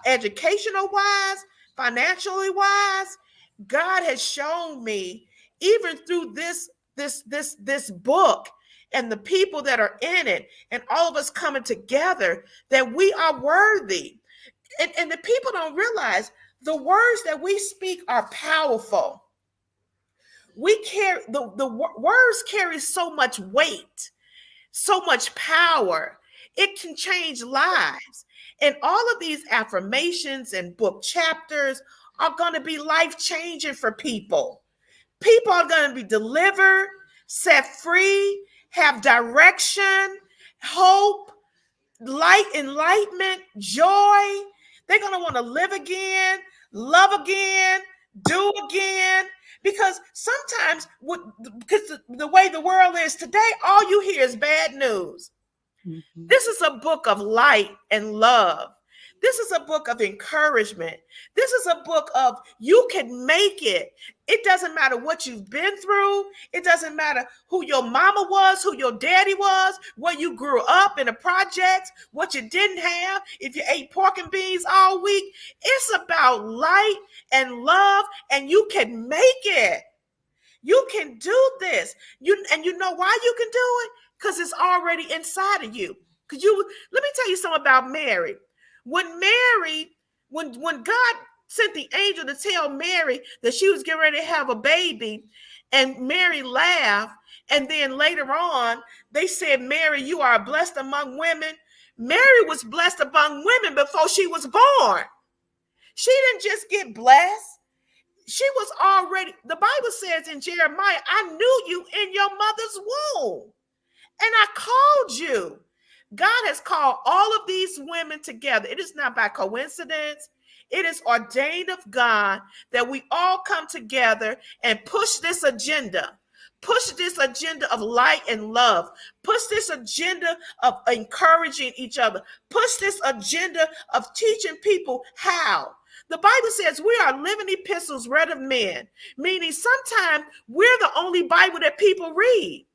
educational wise, financially wise, God has shown me, even through this book and the people that are in it, and all of us coming together, that we are worthy. And the people don't realize the words that we speak are powerful. We carry the words carry so much weight, so much power. It can change lives. And all of these affirmations and book chapters are going to be life changing for people. People are going to be delivered, set free, have direction, hope, light, enlightenment, joy. They're going to want to live again, love again, do again. Because sometimes, because the way the world is today, all you hear is bad news. Mm-hmm. This is a book of light and love. This is a book of encouragement. This is a book of you can make it. It doesn't matter what you've been through. It doesn't matter who your mama was, who your daddy was, where you grew up in the projects, what you didn't have, if you ate pork and beans all week. It's about light and love, and you can make it. You can do this. You know why you can do it? Because it's already inside of you. Because you let me tell you something about Mary. When Mary, when God sent the angel to tell Mary that she was getting ready to have a baby, and Mary laughed, and then later on they said, Mary, you are blessed among women. Mary was blessed among women before she was born. She didn't just get blessed. She was already, the Bible says in Jeremiah, I knew you in your mother's womb and I called you. God has called all of these women together. It is not by coincidence. It is ordained of God that we all come together and push this agenda. Push this agenda of light and love. Push this agenda of encouraging each other. Push this agenda of teaching people how. The Bible says we are living epistles read of men, meaning sometimes we're the only Bible that people read.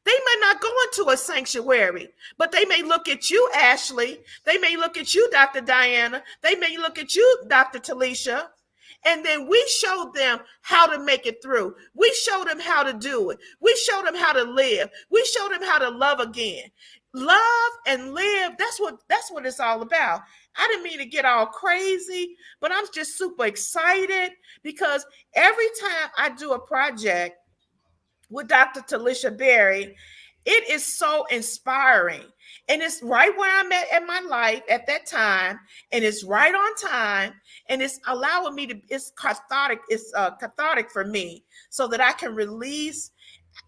They may not go into a sanctuary, but they may look at you, Ashley. They may look at you, Dr. Diana. They may look at you, Dr. Talisha. And then we showed them how to make it through. We showed them how to do it. We showed them how to live. We showed them how to love again. Love and live, that's what it's all about. I didn't mean to get all crazy, but I'm just super excited because every time I do a project with Dr. Talisha Berry, it is so inspiring. And it's right where I'm at in my life at that time. And it's right on time. And it's allowing me to, it's cathartic for me so that I can release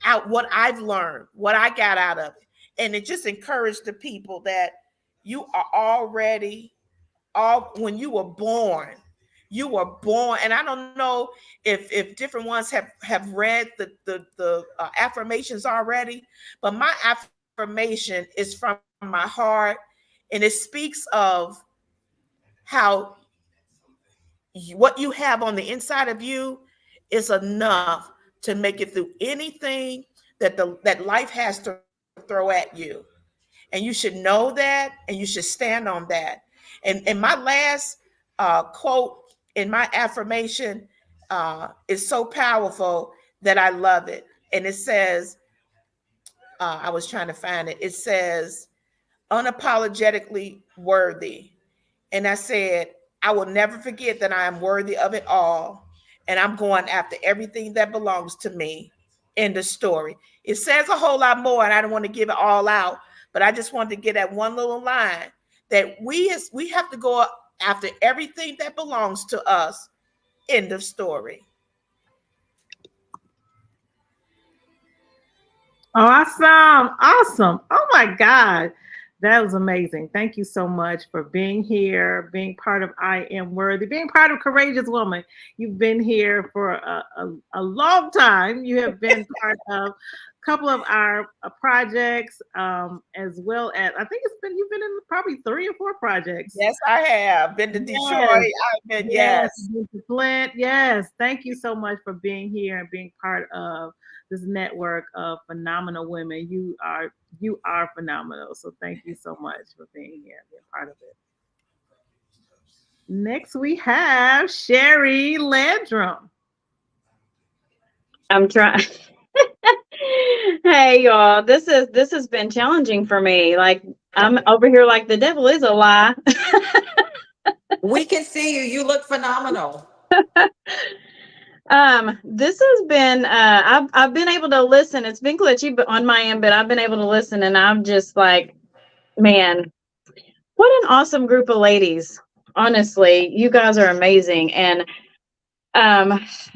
out what I've learned, what I got out of it. And it just encouraged the people that you are already, all when you were born. And I don't know if different ones have read the affirmations already, but my affirmation is from my heart, and it speaks of how what you have on the inside of you is enough to make it through anything that life has to throw at you. And you should know that, and you should stand on that. And my last quote in my affirmation is so powerful that I love it. And it says, I was trying to find it. It says, unapologetically worthy. And I said, I will never forget that I am worthy of it all. And I'm going after everything that belongs to me. End of story. It says a whole lot more, and I don't want to give it all out, but I just wanted to get that one little line that we have to go after everything that belongs to us. End of story. Awesome. Awesome. Oh my God. That was amazing. Thank you so much for being here, being part of I Am Worthy, being part of Courageous Woman. You've been here for a long time. You have been part of a couple of our projects, as well as, I think you've been in probably 3 or 4 projects. Yes, I have. Been to Detroit. I've been, yes. Been to Flint. Yes. Thank you so much for being here and being part of this network of phenomenal women. You are phenomenal. So thank you so much for being here and being part of it. Next we have Sherry Landrum. I'm trying. Hey y'all, this has been challenging for me. Like I'm over here like the devil is a lie. We can see you. You look phenomenal. This has been I've been able to listen. It's been glitchy but on my end, but I've been able to listen, and I'm just like, man, what an awesome group of ladies. Honestly, you guys are amazing. And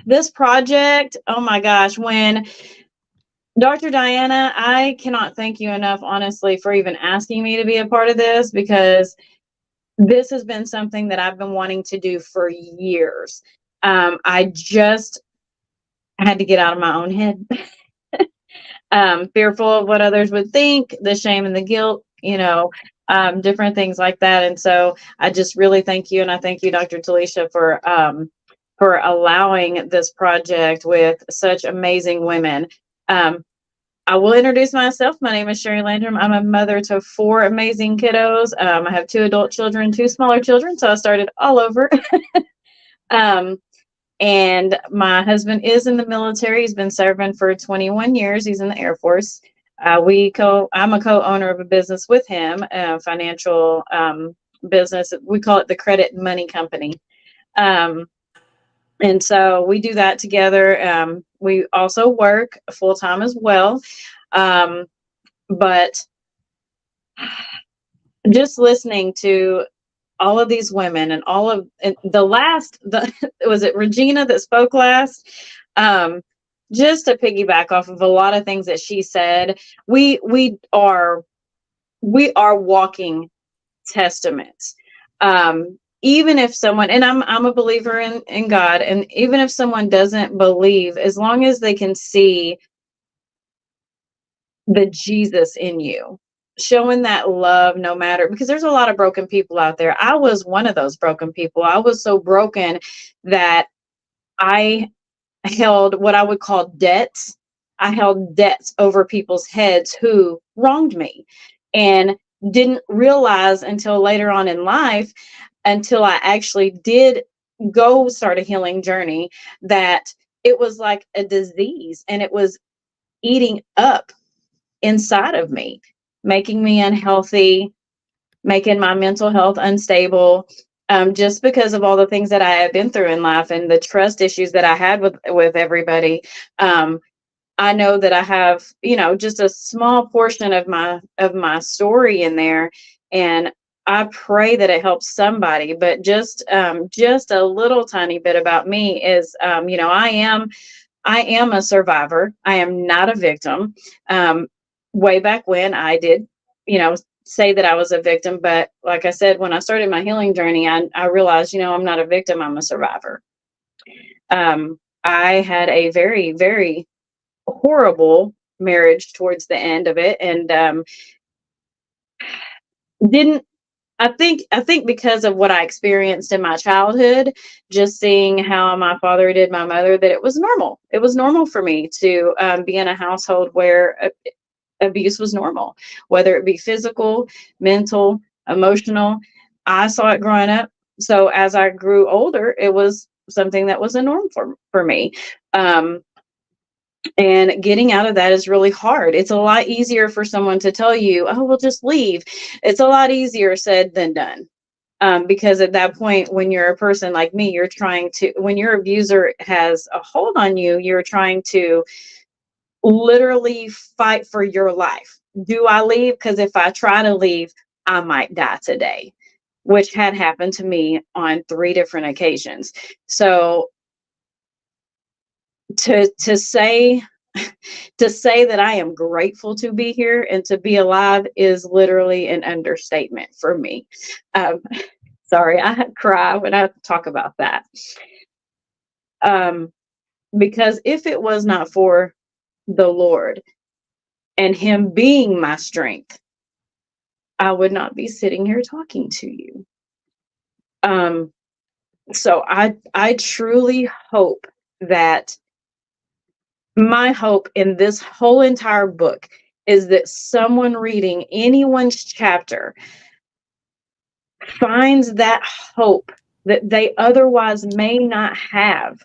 this project, oh my gosh, when Dr. Diana, I cannot thank you enough, honestly, for even asking me to be a part of this, because this has been something that I've been wanting to do for years. I just had to get out of my own head. Fearful of what others would think, the shame and the guilt, different things like that. And so I just really thank you. And I thank you, Dr. Talisha, for allowing this project with such amazing women. I will introduce myself. My name is Sherry Landrum. I'm a mother to 4 amazing kiddos. I have 2 adult children, 2 smaller children. So I started all over. And my husband is in the military. He's been serving for 21 years. He's in the Air Force. I'm a co-owner of a business with him, a financial business. We call it the Credit and Money Company. And so we do that together. We also work full time as well. But just listening to all of these women and was it Regina that spoke last? Just to piggyback off of a lot of things that she said, we are walking testaments. Even if someone, and I'm a believer in God, and even if someone doesn't believe, as long as they can see the Jesus in you, showing that love, no matter, because there's a lot of broken people out there. I was one of those broken people. I was so broken that I held what I would call debts. I held debts over people's heads who wronged me, and didn't realize until later on in life, until I actually did go start a healing journey, that it was like a disease, and it was eating up inside of me, making me unhealthy, making my mental health unstable, just because of all the things that I had been through in life and the trust issues that I had with everybody. I know that I have, just a small portion of my story in there, and I pray that it helps somebody. But just a little tiny bit about me is, I am a survivor. I am not a victim. Way back when I did, say that I was a victim, but like I said, when I started my healing journey, I realized, I'm not a victim. I'm a survivor. I had a very, very horrible marriage towards the end of it, and didn't I think because of what I experienced in my childhood, just seeing how my father did my mother, that it was normal. It was normal for me to be in a household where abuse was normal, whether it be physical, mental, emotional. I saw it growing up. So as I grew older, it was something that was a norm for me. And getting out of that is really hard. It's a lot easier for someone to tell you, oh, well, just leave. It's a lot easier said than done. Because at that point, when you're a person like me, when your abuser has a hold on you, you're trying to literally fight for your life. Do I leave? Because if I try to leave, I might die today, which had happened to me on 3 different occasions. So to say that I am grateful to be here and to be alive is literally an understatement for me. Sorry, I cry when I talk about that. Because if it was not for the Lord and Him being my strength, I would not be sitting here talking to you. So I truly hope that my hope in this whole entire book is that someone reading anyone's chapter finds that hope that they otherwise may not have.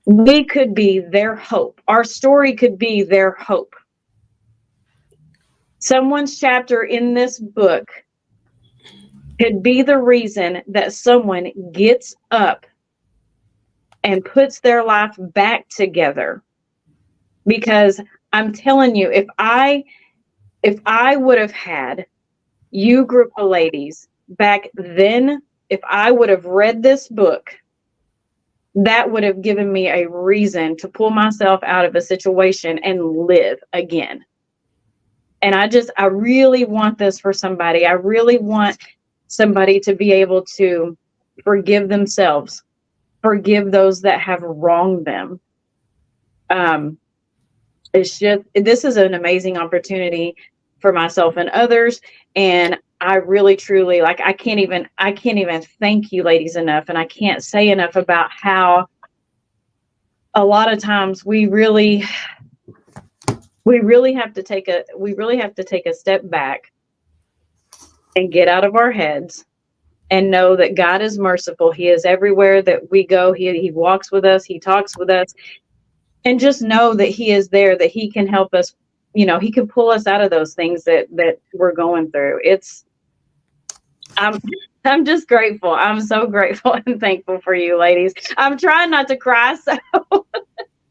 We could be their hope. Our story could be their hope. Someone's chapter in this book could be the reason that someone gets up and puts their life back together. Because I'm telling you, if I would have had you group of ladies back then, if I would have read this book, that would have given me a reason to pull myself out of a situation and live again. And I really want this for somebody. I really want somebody to be able to forgive themselves, forgive those that have wronged them. This is an amazing opportunity for myself and others. And I really, truly, I can't even thank you ladies enough. And I can't say enough about how a lot of times we really have to take a step back and get out of our heads and know that God is merciful. He is everywhere that we go. He walks with us, he talks with us, and just know that he is there, that he can help us, he can pull us out of those things that we're going through. I'm I'm just grateful. I'm so grateful and thankful for you ladies. I'm trying not to cry, so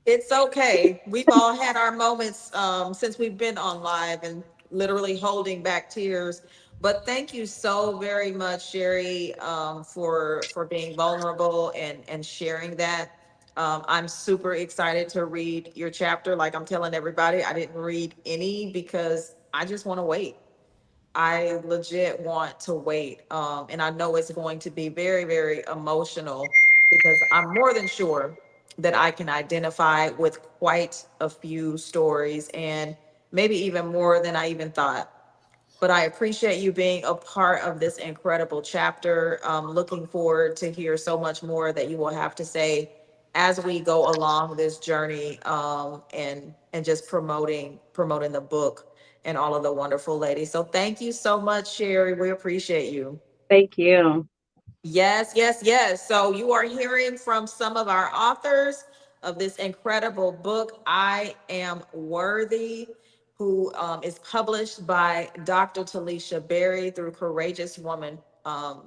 It's okay. We've all had our moments since we've been on live and literally holding back tears. But thank you so very much, Sherry, for being vulnerable and sharing that. I'm super excited to read your chapter. Like I'm telling everybody, I didn't read any because I just want to wait. I legit want to wait. And I know it's going to be very, very emotional because I'm more than sure that I can identify with quite a few stories and maybe even more than I even thought. But I appreciate you being a part of this incredible chapter. Looking forward to hear so much more that you will have to say as we go along this journey, and just promoting the book and all of the wonderful ladies. So thank you so much, Sherry. We appreciate you. thank you. Yes, yes, yes. So you are hearing from some of our authors of this incredible book, I Am Worthy, who is published by Dr. Talisha Berry through Courageous Woman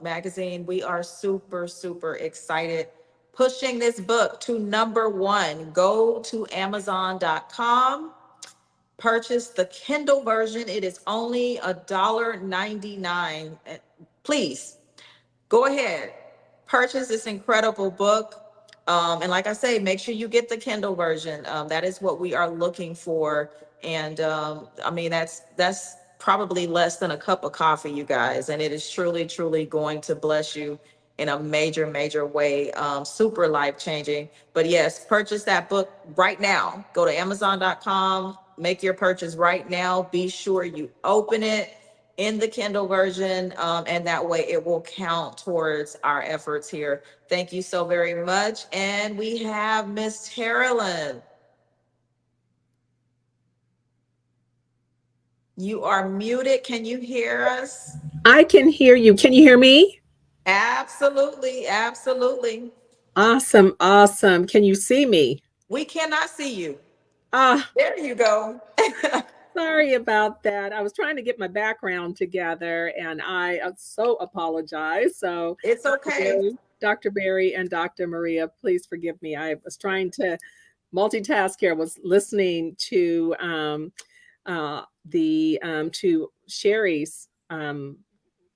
magazine. We are super, super excited pushing this book to number one. Go to Amazon.com, purchase the Kindle version. It is only $1.99. Please go ahead, purchase this incredible book. And like I say, make sure you get the Kindle version. That is what we are looking for. And I mean, that's probably less than a cup of coffee, you guys. And it is truly, truly going to bless you in a major, major way. Super life changing. But yes, purchase that book right now. Go to Amazon.com, make your purchase right now. Be sure you open it in the Kindle version, and that way it will count towards our efforts here. Thank you so very much. And we have Miss Carolyn. You are muted. Can you hear us? I can hear you. Can you hear me? Absolutely, absolutely. Awesome, awesome. Can you see me? We cannot see you. Ah, There you go. sorry about that. I was trying to get my background together and I so apologize. So, It's okay. Dr. Barry and Dr. Maria, please forgive me. I was trying to multitask here. I was listening to Sherry's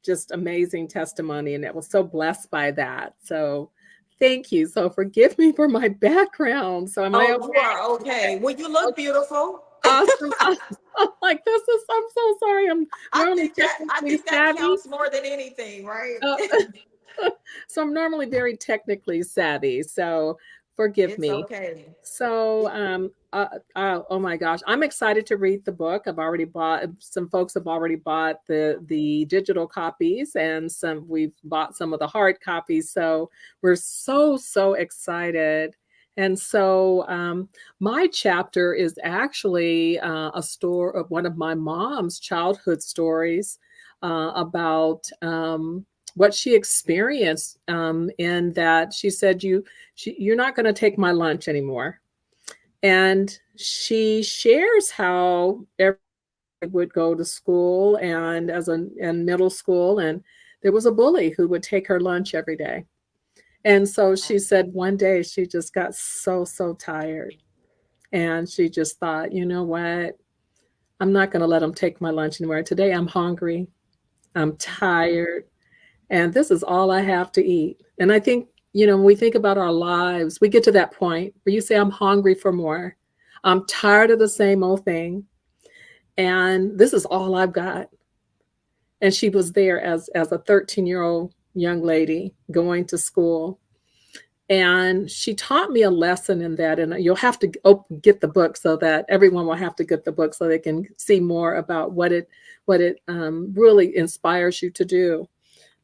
just amazing testimony, and I was so blessed by that. So thank you. So forgive me for my background. So am I Oh, you okay? are okay. Well, you look beautiful. Awesome. I'm like this is. I'm so sorry. I'm normally I technically think that savvy. counts more than anything, right? Uh, so I'm normally very technically savvy. So forgive It's me. okay. So, oh my gosh, I'm excited to read the book. I've already bought. Some folks have already bought the digital copies, and we've bought some of the hard copies. So we're so excited. And so, my chapter is actually a story of one of my mom's childhood stories about. What she experienced in that she said you're not going to take my lunch anymore, and she shares how every would go to school and in middle school, and there was a bully who would take her lunch every day. And so she said one day she just got so tired, and she just thought, you know what, I'm not going to let him take my lunch anymore. Today I'm hungry, I'm tired, and this is all I have to eat. And I think, when we think about our lives, we get to that point where you say, I'm hungry for more. I'm tired of the same old thing. And this is all I've got. And she was there as a 13-year-old young lady going to school. And she taught me a lesson in that. And you'll have to get the book so that everyone will have to get the book so they can see more about what it really inspires you to do.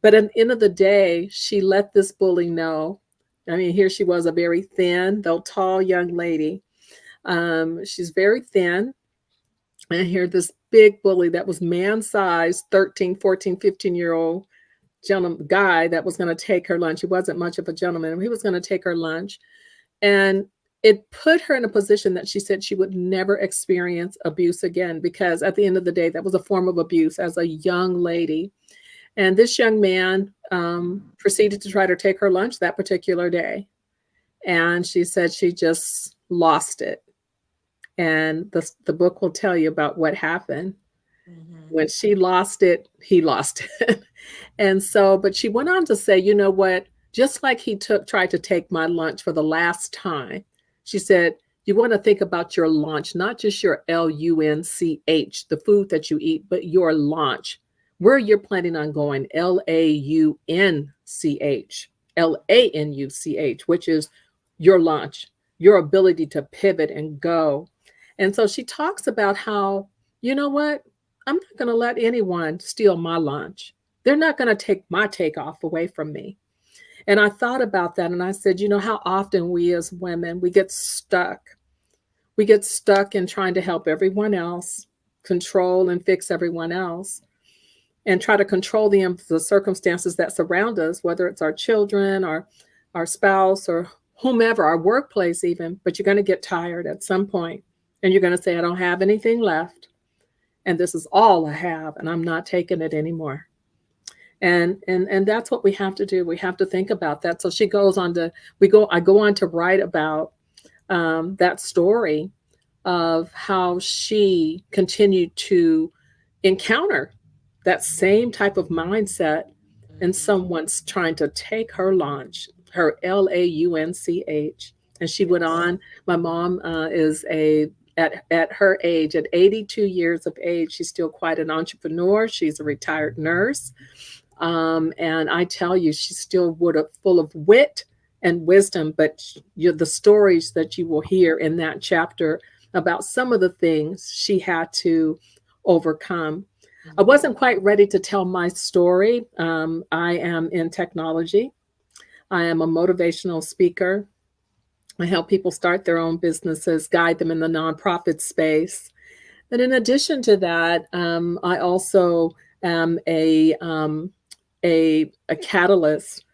But at the end of the day, she let this bully know. I mean, here she was, a very thin, though tall young lady. She's very thin. And here this big bully that was man-sized, 13, 14, 15-year-old gentleman guy that was going to take her lunch. He wasn't much of a gentleman. He was going to take her lunch, and it put her in a position that she said she would never experience abuse again, because at the end of the day, that was a form of abuse as a young lady. And this young man proceeded to try to take her lunch that particular day. And she said she just lost it. And the book will tell you about what happened. When she lost it, he lost it. And so, but she went on to say, you know what? Just like he tried to take my lunch for the last time, she said, you want to think about your lunch, not just your LUNCH, the food that you eat, but your launch, where you're planning on going, LAUNCH, which is your launch, your ability to pivot and go. And so she talks about how, you know what? I'm not going to let anyone steal my lunch. They're not going to take my takeoff away from me. And I thought about that and I said, you know, how often we as women, we get stuck. We get stuck in trying to help everyone else, control and fix everyone else, and try to control the circumstances that surround us, whether it's our children or our spouse or whomever, our workplace even. But you're going to get tired at some point and you're going to say, I don't have anything left. And this is all I have, and I'm not taking it anymore. And that's what we have to do. We have to think about that. So she goes on to I go on to write about that story of how she continued to encounter that same type of mindset, and someone's trying to take her launch, her LAUNCH. And she went on. My mom is at her age, at 82 years of age, she's still quite an entrepreneur. She's a retired nurse. And I tell you, she's still full of wit and wisdom. But the stories that you will hear in that chapter about some of the things she had to overcome. I wasn't quite ready to tell my story. I am in technology. I am a motivational speaker. I help people start their own businesses, guide them in the nonprofit space. And in addition to that, I also am a catalyst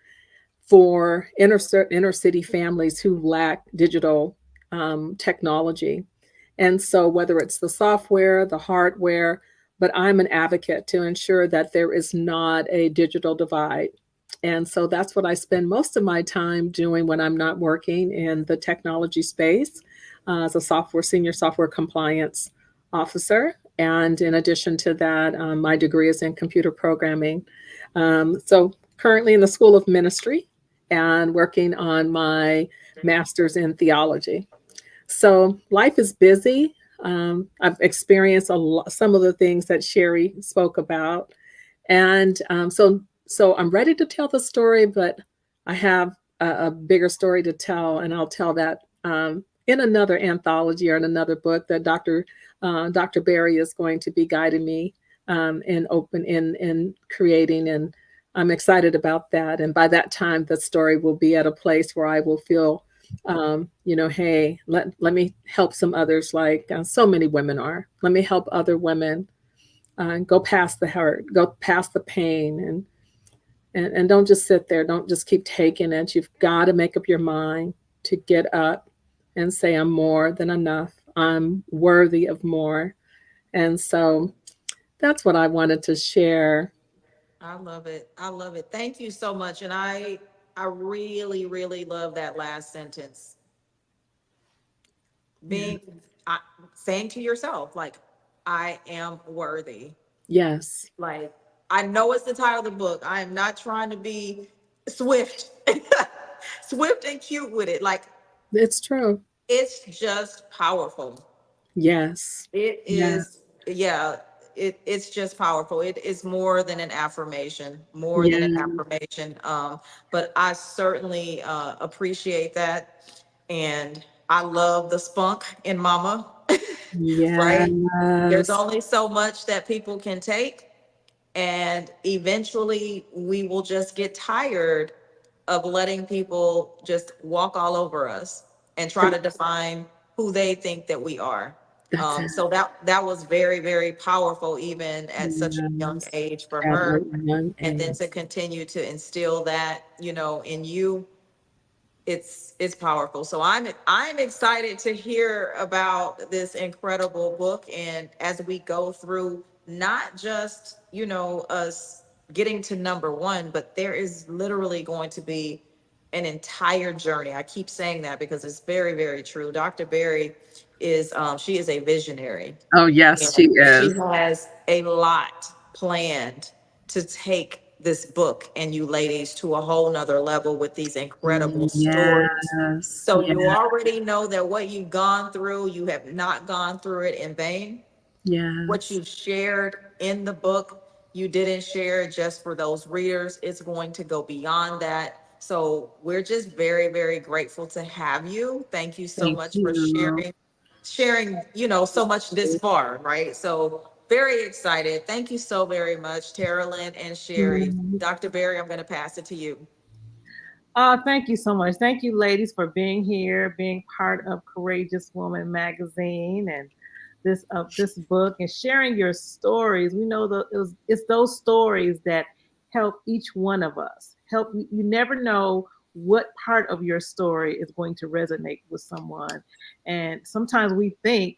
for inner city families who lack digital technology. And so whether it's the software, the hardware, but I'm an advocate to ensure that there is not a digital divide. And so that's what I spend most of my time doing when I'm not working in the technology space, as a senior software compliance officer. And in addition to that, my degree is in computer programming. So currently in the School of Ministry and working on my master's in theology. So life is busy. I've experienced some of the things that Sherry spoke about. And so I'm ready to tell the story, but I have a bigger story to tell, and I'll tell that in another anthology or in another book that Dr. Barry is going to be guiding me in creating, and I'm excited about that. And by that time, the story will be at a place where I will feel, hey, let me help some others, like so many women are. Let me help other women go past the hurt, go past the pain, and don't just sit there. Don't just keep taking it. You've got to make up your mind to get up and say, I'm more than enough. I'm worthy of more. And so that's what I wanted to share. I love it. I love it. Thank you so much. And I really, really love that last sentence. Yeah. Being, saying to yourself, like, I am worthy. Yes. Like, I know it's the title of the book. I am not trying to be swift, swift and cute with it. Like, It's true. it's just powerful. Yes. It Yeah. is, yeah, it's just powerful. It is more than an affirmation, more than an Yeah. affirmation. But I certainly appreciate that. And I love the spunk in Mama, right? There's Yes. only so much that people can take. And eventually we will just get tired of letting people just walk all over us and try to define who they think that we are. That's it. So that was very, very powerful, even at such a young Yes. age for At a her. young And then age. to continue to instill that, in you, it's powerful. So I'm excited to hear about this incredible book, and as we go through, not just us getting to number one, but there is literally going to be an entire journey. I keep saying that because it's very, very true. Dr. Berry is she is a visionary, Oh, yes, she and she is. has a lot planned to take this book and you ladies to a whole nother level with these incredible stories. Yes. So Yeah. you already know that what you've gone through, you have not gone through it in vain. What Yes. you've shared in the book, you didn't share just for those readers. It's going to go beyond that. So we're just very, very grateful to have you. Thank you so Thank much for you. sharing, so much this far, right? So very excited. Thank you so very much, Tara Lynn and Sherry. Mm, Dr. Berry, I'm going to pass it to you. Thank you so much. Thank you, ladies, for being here, being part of Courageous Woman magazine and this book and sharing your stories. We know that it's those stories that help each one of us. Help you never know what part of your story is going to resonate with someone. And sometimes we think,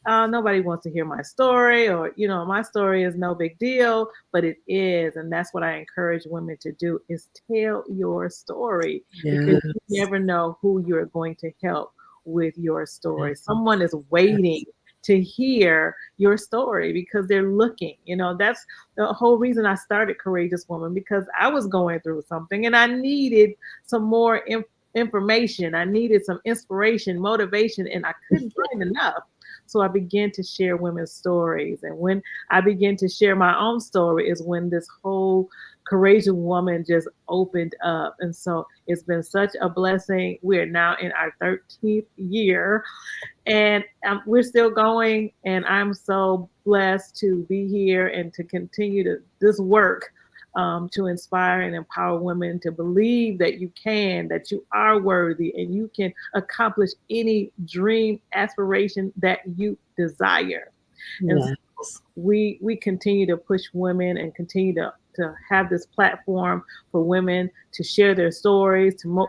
nobody wants to hear my story, or my story is no big deal, but it is. And that's what I encourage women to do, is tell your story, because you yes. never know who you're going to help with your story. Someone is waiting to hear your story because they're looking. That's the whole reason I started Courageous Woman, because I was going through something and I needed some more information. I needed some inspiration, motivation, and I couldn't find enough. So I began to share women's stories. And when I began to share my own story is when this whole Courageous Woman just opened up. And so it's been such a blessing. We are now in our 13th year, and we're still going. And I'm so blessed to be here and to continue this work, to inspire and empower women to believe that that you are worthy, and you can accomplish any dream, aspiration that you desire. And so Yes. we continue to push women and continue to have this platform for women to share their stories, to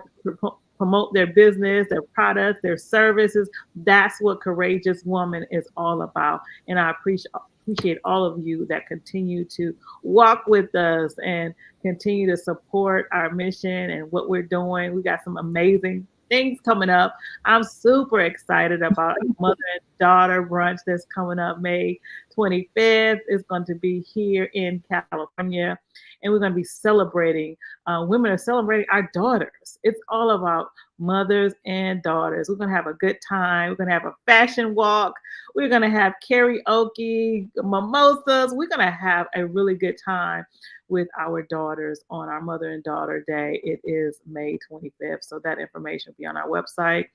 promote their business, their products, their services. That's what Courageous Woman is all about. And I appreciate all of you that continue to walk with us and continue to support our mission and what we're doing. We got some amazing things coming up. I'm super excited about mother and daughter brunch that's coming up May 25th. It's going to be here in California, and we're going to be celebrating. Women are celebrating our daughters. It's all about mothers and daughters. We're going to have a good time. We're going to have a fashion walk. We're going to have karaoke, mimosas. We're going to have a really good time with our daughters on our Mother and Daughter Day. It is May 25th. So that information will be on our website.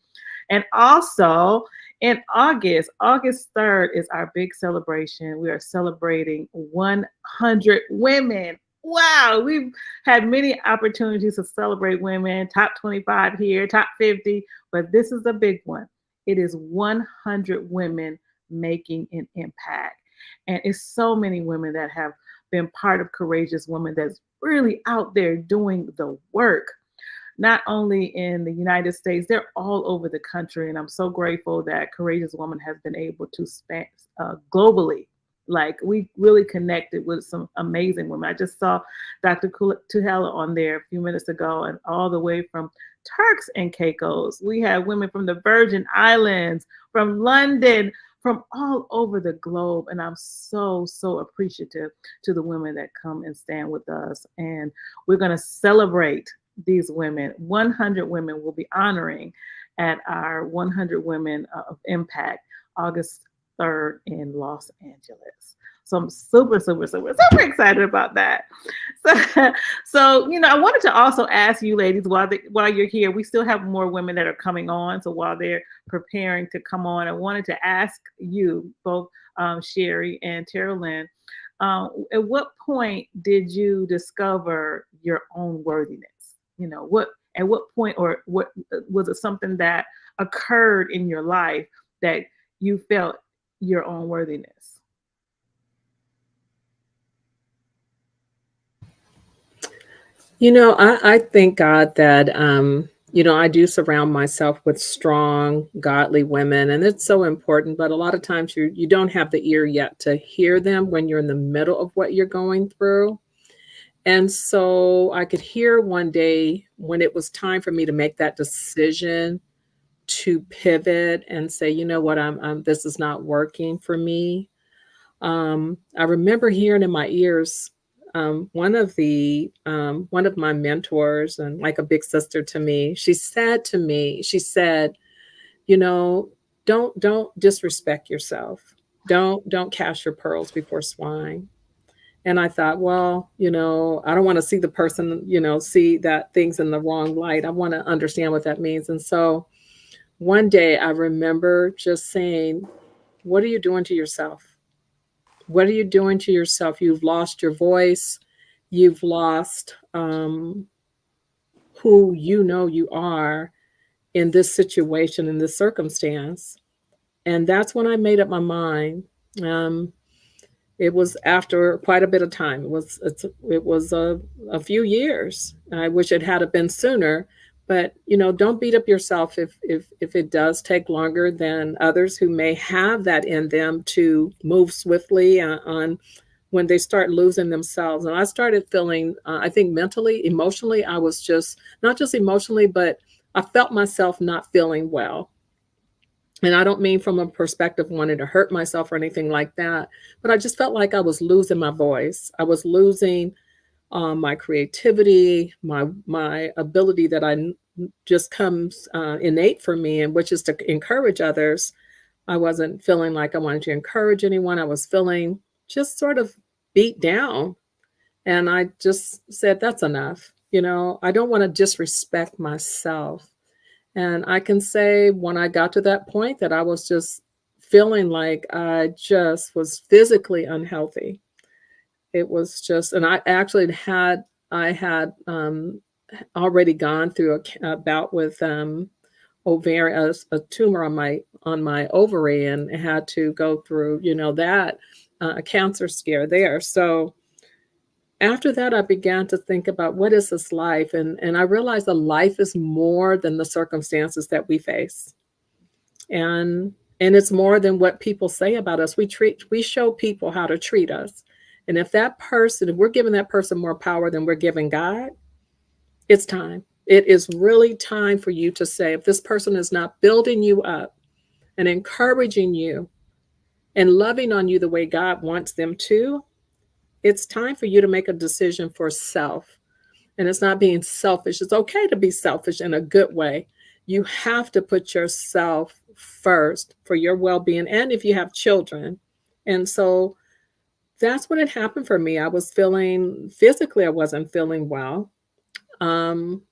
And also in August 3rd is our big celebration. We are celebrating 100 women. Wow, we've had many opportunities to celebrate women, top 25 here, top 50, but this is a big one. It is 100 women making an impact. And it's so many women that have been part of Courageous Women that's really out there doing the work, not only in the United States, they're all over the country. And I'm so grateful that Courageous Woman has been able to span globally. Like, we really connected with some amazing women. I just saw Dr. Tuhela on there a few minutes ago, and all the way from Turks and Caicos. We have women from the Virgin Islands, from London, from all over the globe. And I'm so, so appreciative to the women that come and stand with us. And we're going to celebrate these women. 100 women will be honoring at our 100 Women of Impact, August 3rd in Los Angeles. So I'm super, super, super, super excited about that. So I wanted to also ask you ladies, while you're here, we still have more women that are coming on. So while they're preparing to come on, I wanted to ask you both, Sherry and Tara Lynn, at what point did you discover your own worthiness? At what point, or what was it, something that occurred in your life that you felt your own worthiness? I thank God that, I do surround myself with strong, godly women, and it's so important. But a lot of times you don't have the ear yet to hear them when you're in the middle of what you're going through. And so I could hear one day when it was time for me to make that decision to pivot and say, you know what, this is not working for me. I remember hearing in my ears, one of my mentors and like a big sister to me, she said, you know, don't disrespect yourself. Don't cast your pearls before swine. And I thought, well, I don't want to see the person, see that things in the wrong light. I want to understand what that means. And so one day I remember just saying, what are you doing to yourself? What are you doing to yourself? You've lost your voice. You've lost who you are in this situation, in this circumstance. And that's when I made up my mind. Um, it was after quite a bit of time. It was a few years. I wish it had been sooner. But don't beat up yourself if it does take longer than others who may have that in them to move swiftly on when they start losing themselves. And I started feeling, I think mentally, emotionally, I was just not just emotionally, but I felt myself not feeling well. And I don't mean from a perspective of wanting to hurt myself or anything like that, but I just felt like I was losing my voice. I was losing my creativity, my ability that just comes innate for me, and which is to encourage others. I wasn't feeling like I wanted to encourage anyone. I was feeling just sort of beat down. And I just said, that's enough. I don't want to disrespect myself. And I can say when I got to that point that I was just feeling like I just was physically unhealthy. It was just, and I had already gone through a bout with ovarian, a tumor on my ovary, and had to go through, that a cancer scare there. So after that, I began to think about what is this life, and I realized that life is more than the circumstances that we face, and it's more than what people say about us. We show people how to treat us, and if we're giving that person more power than we're giving God, it's time. It is really time for you to say, if this person is not building you up and encouraging you and loving on you the way God wants them to, it's time for you to make a decision for self. And it's not being selfish. It's okay to be selfish in a good way. You have to put yourself first for your well being, and if you have children. And so that's when it happened for me. I was feeling physically, I wasn't feeling well. Um,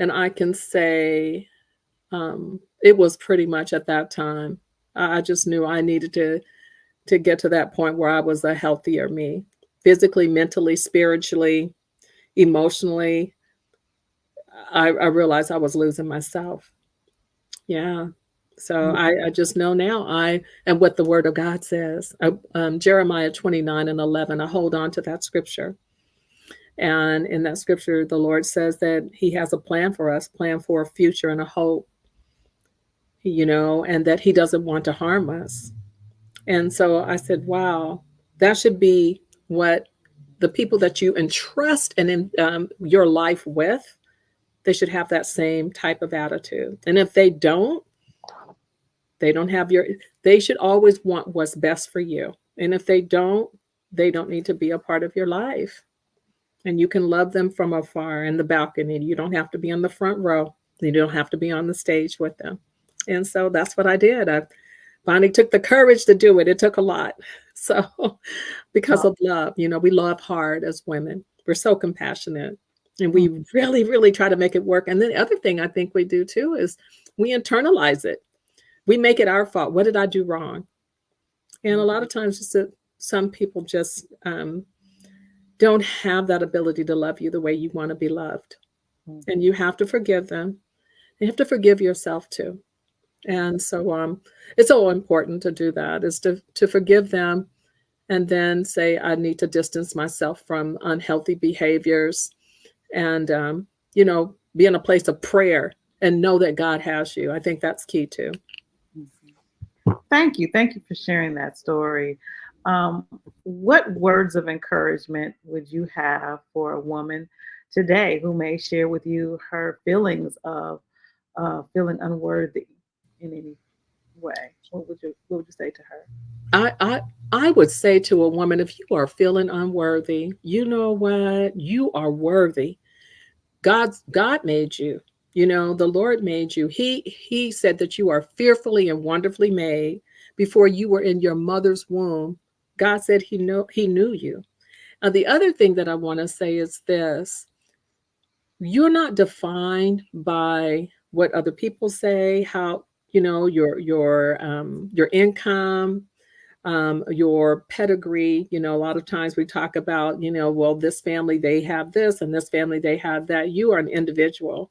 and I can say it was pretty much at that time. I just knew I needed to get to that point where I was a healthier me, physically, mentally, spiritually, emotionally. I realized I was losing myself. Yeah. So I just know now I am what the word of God says. Jeremiah 29:11. I hold on to that scripture. And in that scripture, the Lord says that he has a plan for us, plan for a future and a hope, and that he doesn't want to harm us. And so I said, wow, that should be what the people that you entrust and your life with, they should have that same type of attitude. And if they don't have they should always want what's best for you. And if they don't need to be a part of your life. And you can love them from afar in the balcony. You don't have to be on the front row. You don't have to be on the stage with them. And so that's what I did. I finally took the courage to do it. It took a lot. So because of love, we love hard as women. We're so compassionate. And we really, really try to make it work. And then the other thing I think we do too is we internalize it. We make it our fault. What did I do wrong? And a lot of times just that some people just don't have that ability to love you the way you want to be loved. And you have to forgive them. You have to forgive yourself too. And so it's so important to do that, is to forgive them, and then say, I need to distance myself from unhealthy behaviors, and be in a place of prayer and know that God has you. I think that's key too. Thank you. Thank you for sharing that story. What words of encouragement would you have for a woman today who may share with you her feelings of feeling unworthy in any way? What would you say to her? I would say to a woman, if you are feeling unworthy, you know what? You are worthy. God made you. The Lord made you. He said that you are fearfully and wonderfully made before you were in your mother's womb. God said he knew you. The other thing that I want to say is this: you're not defined by what other people say, how your income, your pedigree. A lot of times we talk about, well, this family, they have this, and this family, they have that. You are an individual.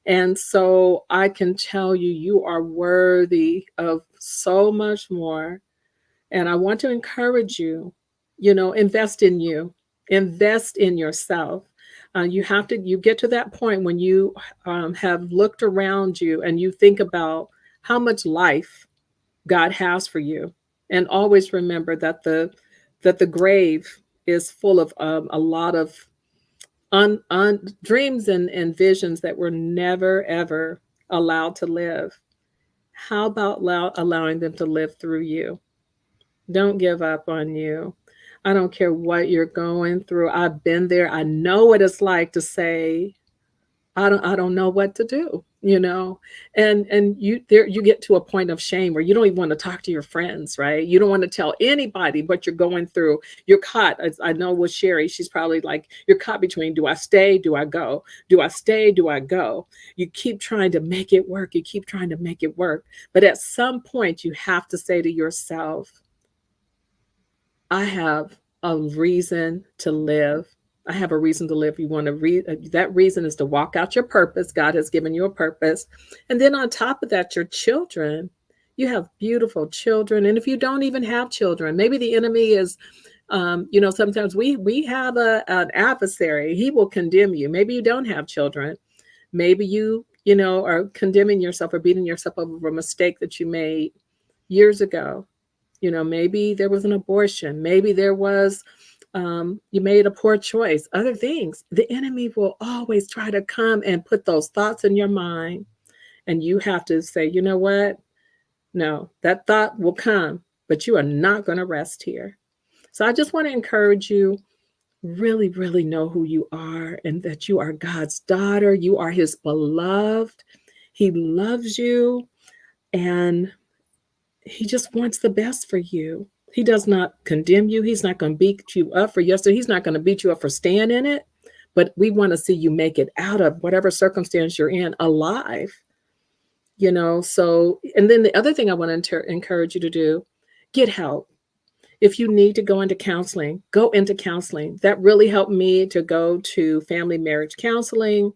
And so I can tell you, you are worthy of so much more. And I want to encourage you, invest in you, invest in yourself. You get to that point when you have looked around you and you think about how much life God has for you. And always remember that the grave is full of a lot of dreams and visions that were never ever allowed to live. How about allowing them to live through you? Don't give up on you. I don't care what you're going through. I've been there. I know what it's like to say, I don't know what to do, and you get to a point of shame where you don't even want to talk to your friends, right? You don't want to tell anybody what you're going through. You're caught, as I know with Sherry, she's probably like, you're caught between, do I stay, do I go, do I stay, do I go? You keep trying to make it work, you keep trying to make it work, but at some point you have to say to yourself, I have a reason to live. I have a reason to live. You want to that reason is to walk out your purpose. God has given you a purpose. And then on top of that, your children, you have beautiful children. And if you don't even have children, maybe the enemy is, sometimes we have an adversary. He will condemn you. Maybe you don't have children. Maybe you are condemning yourself or beating yourself over a mistake that you made years ago. Maybe there was an abortion. Maybe there was, you made a poor choice, other things. The enemy will always try to come and put those thoughts in your mind. And you have to say, you know what? No, that thought will come, but you are not going to rest here. So I just want to encourage you, really, really know who you are and that you are God's daughter. You are his beloved. He loves you. And he just wants the best for you. He does not condemn you. He's not going to beat you up for yesterday. He's not going to beat you up for staying in it. But we want to see you make it out of whatever circumstance you're in alive. So, and then the other thing I want to encourage you to do, get help. If you need to go into counseling, go into counseling. That really helped me to go to family marriage counseling.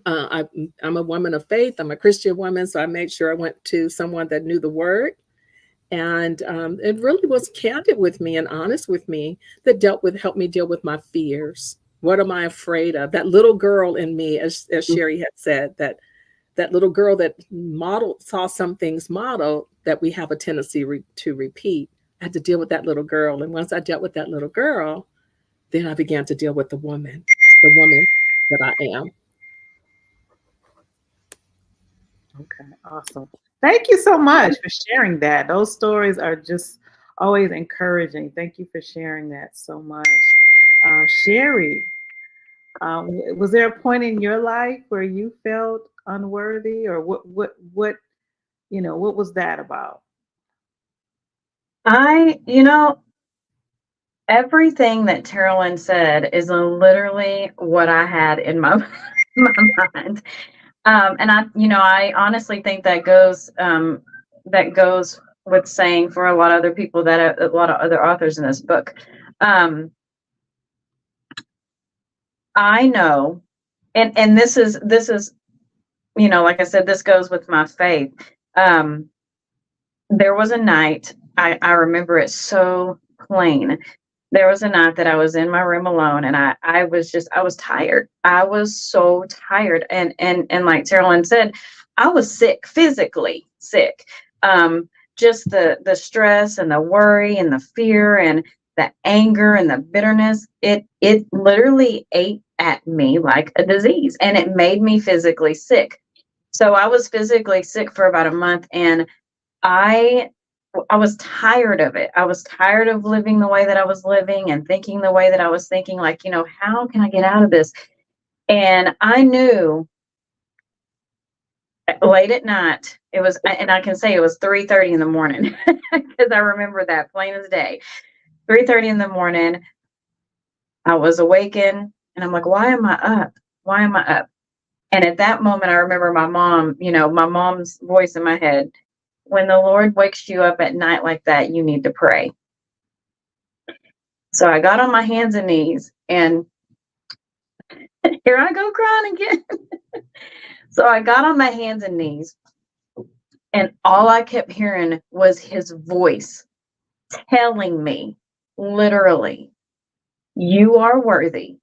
I'm a woman of faith. I'm a Christian woman. So I made sure I went to someone that knew the word. And it really was candid with me and honest with me, that helped me deal with my fears. What am I afraid of? That little girl in me, as Sherry had said, that little girl that saw some things modeled that we have a tendency to repeat. I had to deal with that little girl. And once I dealt with that little girl, then I began to deal with the woman that I am. Okay, awesome. Thank you so much for sharing that. Those stories are just always encouraging. Thank you for sharing that so much. Sherry, was there a point in your life where you felt unworthy, or what was that about? I, everything that Carolyn said is literally what I had in my my mind. And I honestly think that goes with saying for a lot of other people, that a lot of other authors in this book. I know, and this is like I said, this goes with my faith. Um, there was a night, I remember it so plain. There was a night that I was in my room alone, and I was just, I was tired. I was so tired. And like Carolyn said, I was sick, physically sick. Just the stress and the worry and the fear and the anger and the bitterness, it literally ate at me like a disease, and it made me physically sick. So I was physically sick for about a month, and I I was tired of it. I was tired of living the way that I was living and thinking the way that I was thinking, like, how can I get out of this? And I knew late at night, it was, and I can say it was 3:30 in the morning because I remember that plain as day. 3:30 in the morning, I was awakened and I'm like, why am I up? Why am I up? And at that moment, I remember my mom, my mom's voice in my head. When the Lord wakes you up at night like that, you need to pray. So I got on my hands and knees, and here I go crying again. So I got on my hands and knees, and all I kept hearing was his voice telling me, literally, you are worthy.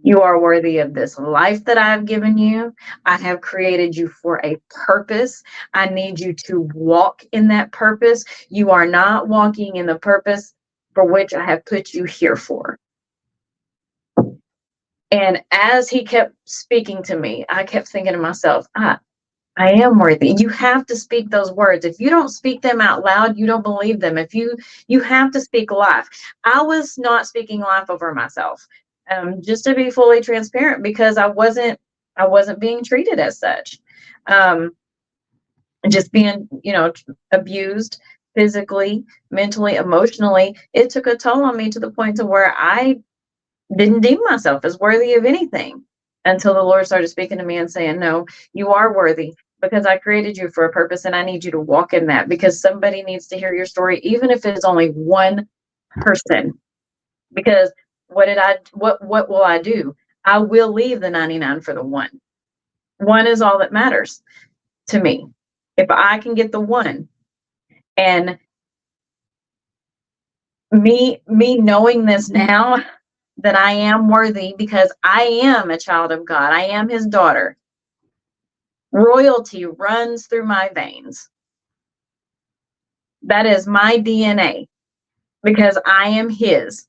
You are worthy of this life that I have given you. I have created you for a purpose. I need you to walk in that purpose. You are not walking in the purpose for which I have put you here for. And as he kept speaking to me, I kept thinking to myself, I am worthy. You have to speak those words. If you don't speak them out loud, you don't believe them. If you have to speak life. I was not speaking life over myself, just to be fully transparent, because I wasn't being treated as such. Just being, abused physically, mentally, emotionally. It took a toll on me to the point to where I didn't deem myself as worthy of anything until the Lord started speaking to me and saying, no, you are worthy because I created you for a purpose, and I need you to walk in that, because somebody needs to hear your story, even if it's only one person. Because what will I do? I will leave the 99 for the one. One is all that matters to me. If I can get the one, and me knowing this now, that I am worthy because I am a child of God. I am his daughter. Royalty runs through my veins. That is my DNA because I am his.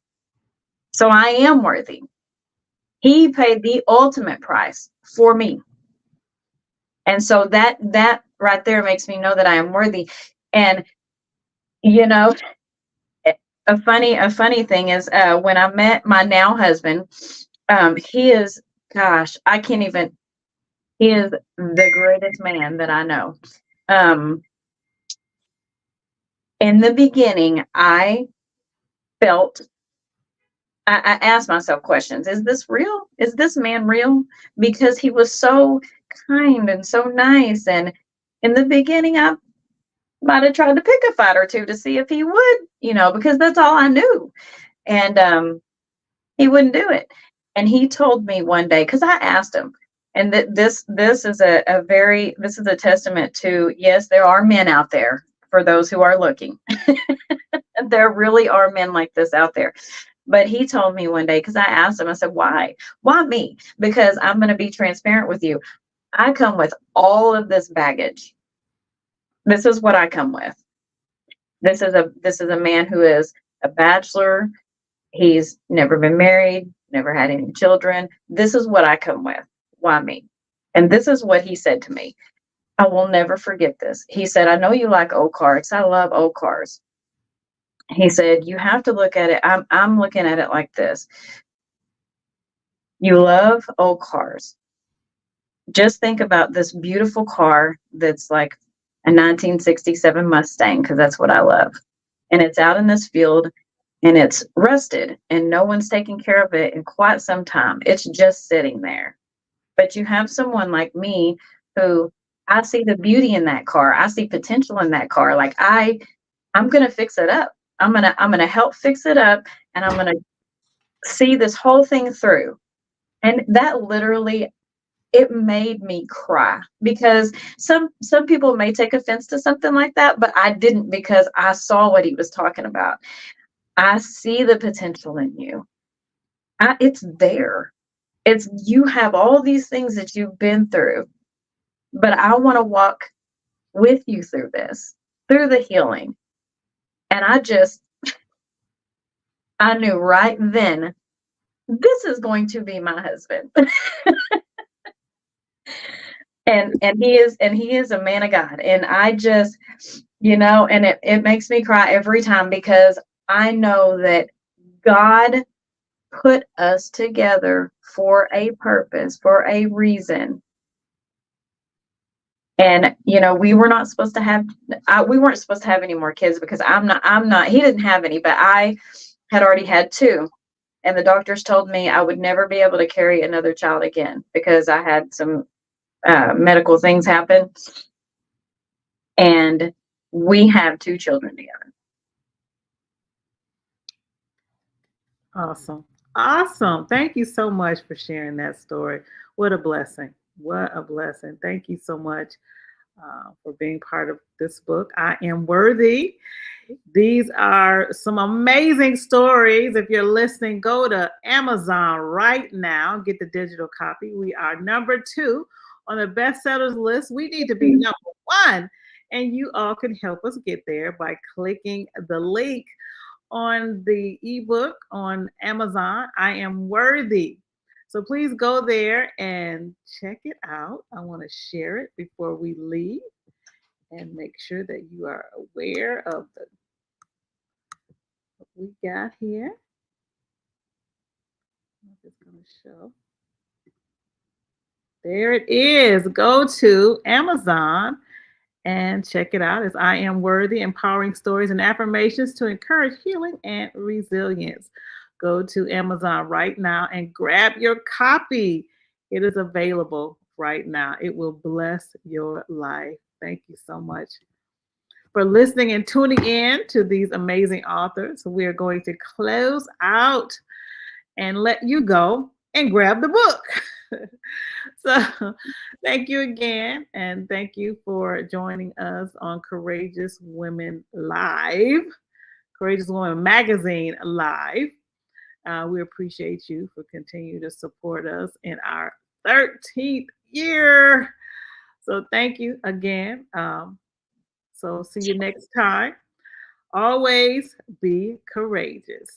So I am worthy. He paid the ultimate price for me. And so that right there makes me know that I am worthy. And a funny thing is, when I met my now husband, he is, gosh, I can't even, he is the greatest man that I know. In the beginning, I felt, I asked myself questions. Is this real? Is this man real? Because he was so kind and so nice. And in the beginning, I might have tried to pick a fight or two to see if he would, because that's all I knew. And he wouldn't do it. And he told me one day, because I asked him, and this is this is a testament to, yes, there are men out there for those who are looking. There really are men like this out there. But he told me one day, because I asked him, I said, why? Why me? Because I'm going to be transparent with you. I come with all of this baggage. This is what I come with. This is a man who is a bachelor. He's never been married, never had any children. This is what I come with. Why me? And this is what he said to me. I will never forget this. He said, I know you like old cars. I love old cars. He said, you have to look at it. I'm looking at it like this. You love old cars. Just think about this beautiful car that's like a 1967 Mustang, because that's what I love. And it's out in this field, and it's rusted, and no one's taking care of it in quite some time. It's just sitting there. But you have someone like me who, I see the beauty in that car. I see potential in that car. Like I'm going to fix it up. I'm going to help fix it up, and I'm going to see this whole thing through. And that literally, it made me cry, because some people may take offense to something like that, but I didn't, because I saw what he was talking about. I see the potential in you. It's there. It's, you have all these things that you've been through, but I want to walk with you through this, through the healing. And I knew right then, this is going to be my husband. And he is a man of God. And I just, and it makes me cry every time, because I know that God put us together for a purpose, for a reason. And we were not supposed to have we weren't supposed to have any more kids, because I'm not he didn't have any, but I had already had two. And the doctors told me I would never be able to carry another child again, because I had some medical things happen. And we have two children together. Awesome. Awesome. Thank you so much for sharing that story. What a blessing. What a blessing. Thank you so much for being part of this book. I Am Worthy. These are some amazing stories. If you're listening, go to Amazon right now, get the digital copy. We are number 2 on the bestsellers list. We need to be number 1, and you all can help us get there by clicking the link on the ebook on Amazon. I Am Worthy. So please go there and check it out. I want to share it before we leave and make sure that you are aware of what we got here. I'm just going to show. There it is. Go to Amazon and check it out. It's I Am Worthy, Empowering Stories and Affirmations to Encourage Healing and Resilience. Go to Amazon right now and grab your copy. It is available right now. It will bless your life. Thank you so much for listening and tuning in to these amazing authors. We are going to close out and let you go and grab the book. So thank you again. And thank you for joining us on Courageous Women Live, Courageous Women Magazine Live. We appreciate you for continuing to support us in our 13th year. So thank you again. So see you next time. Always be courageous.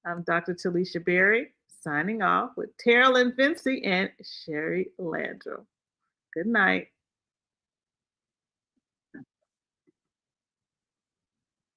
I'm Dr. Talisha Berry, signing off with Terrell and Vinci and Sherry Landrum. Good night.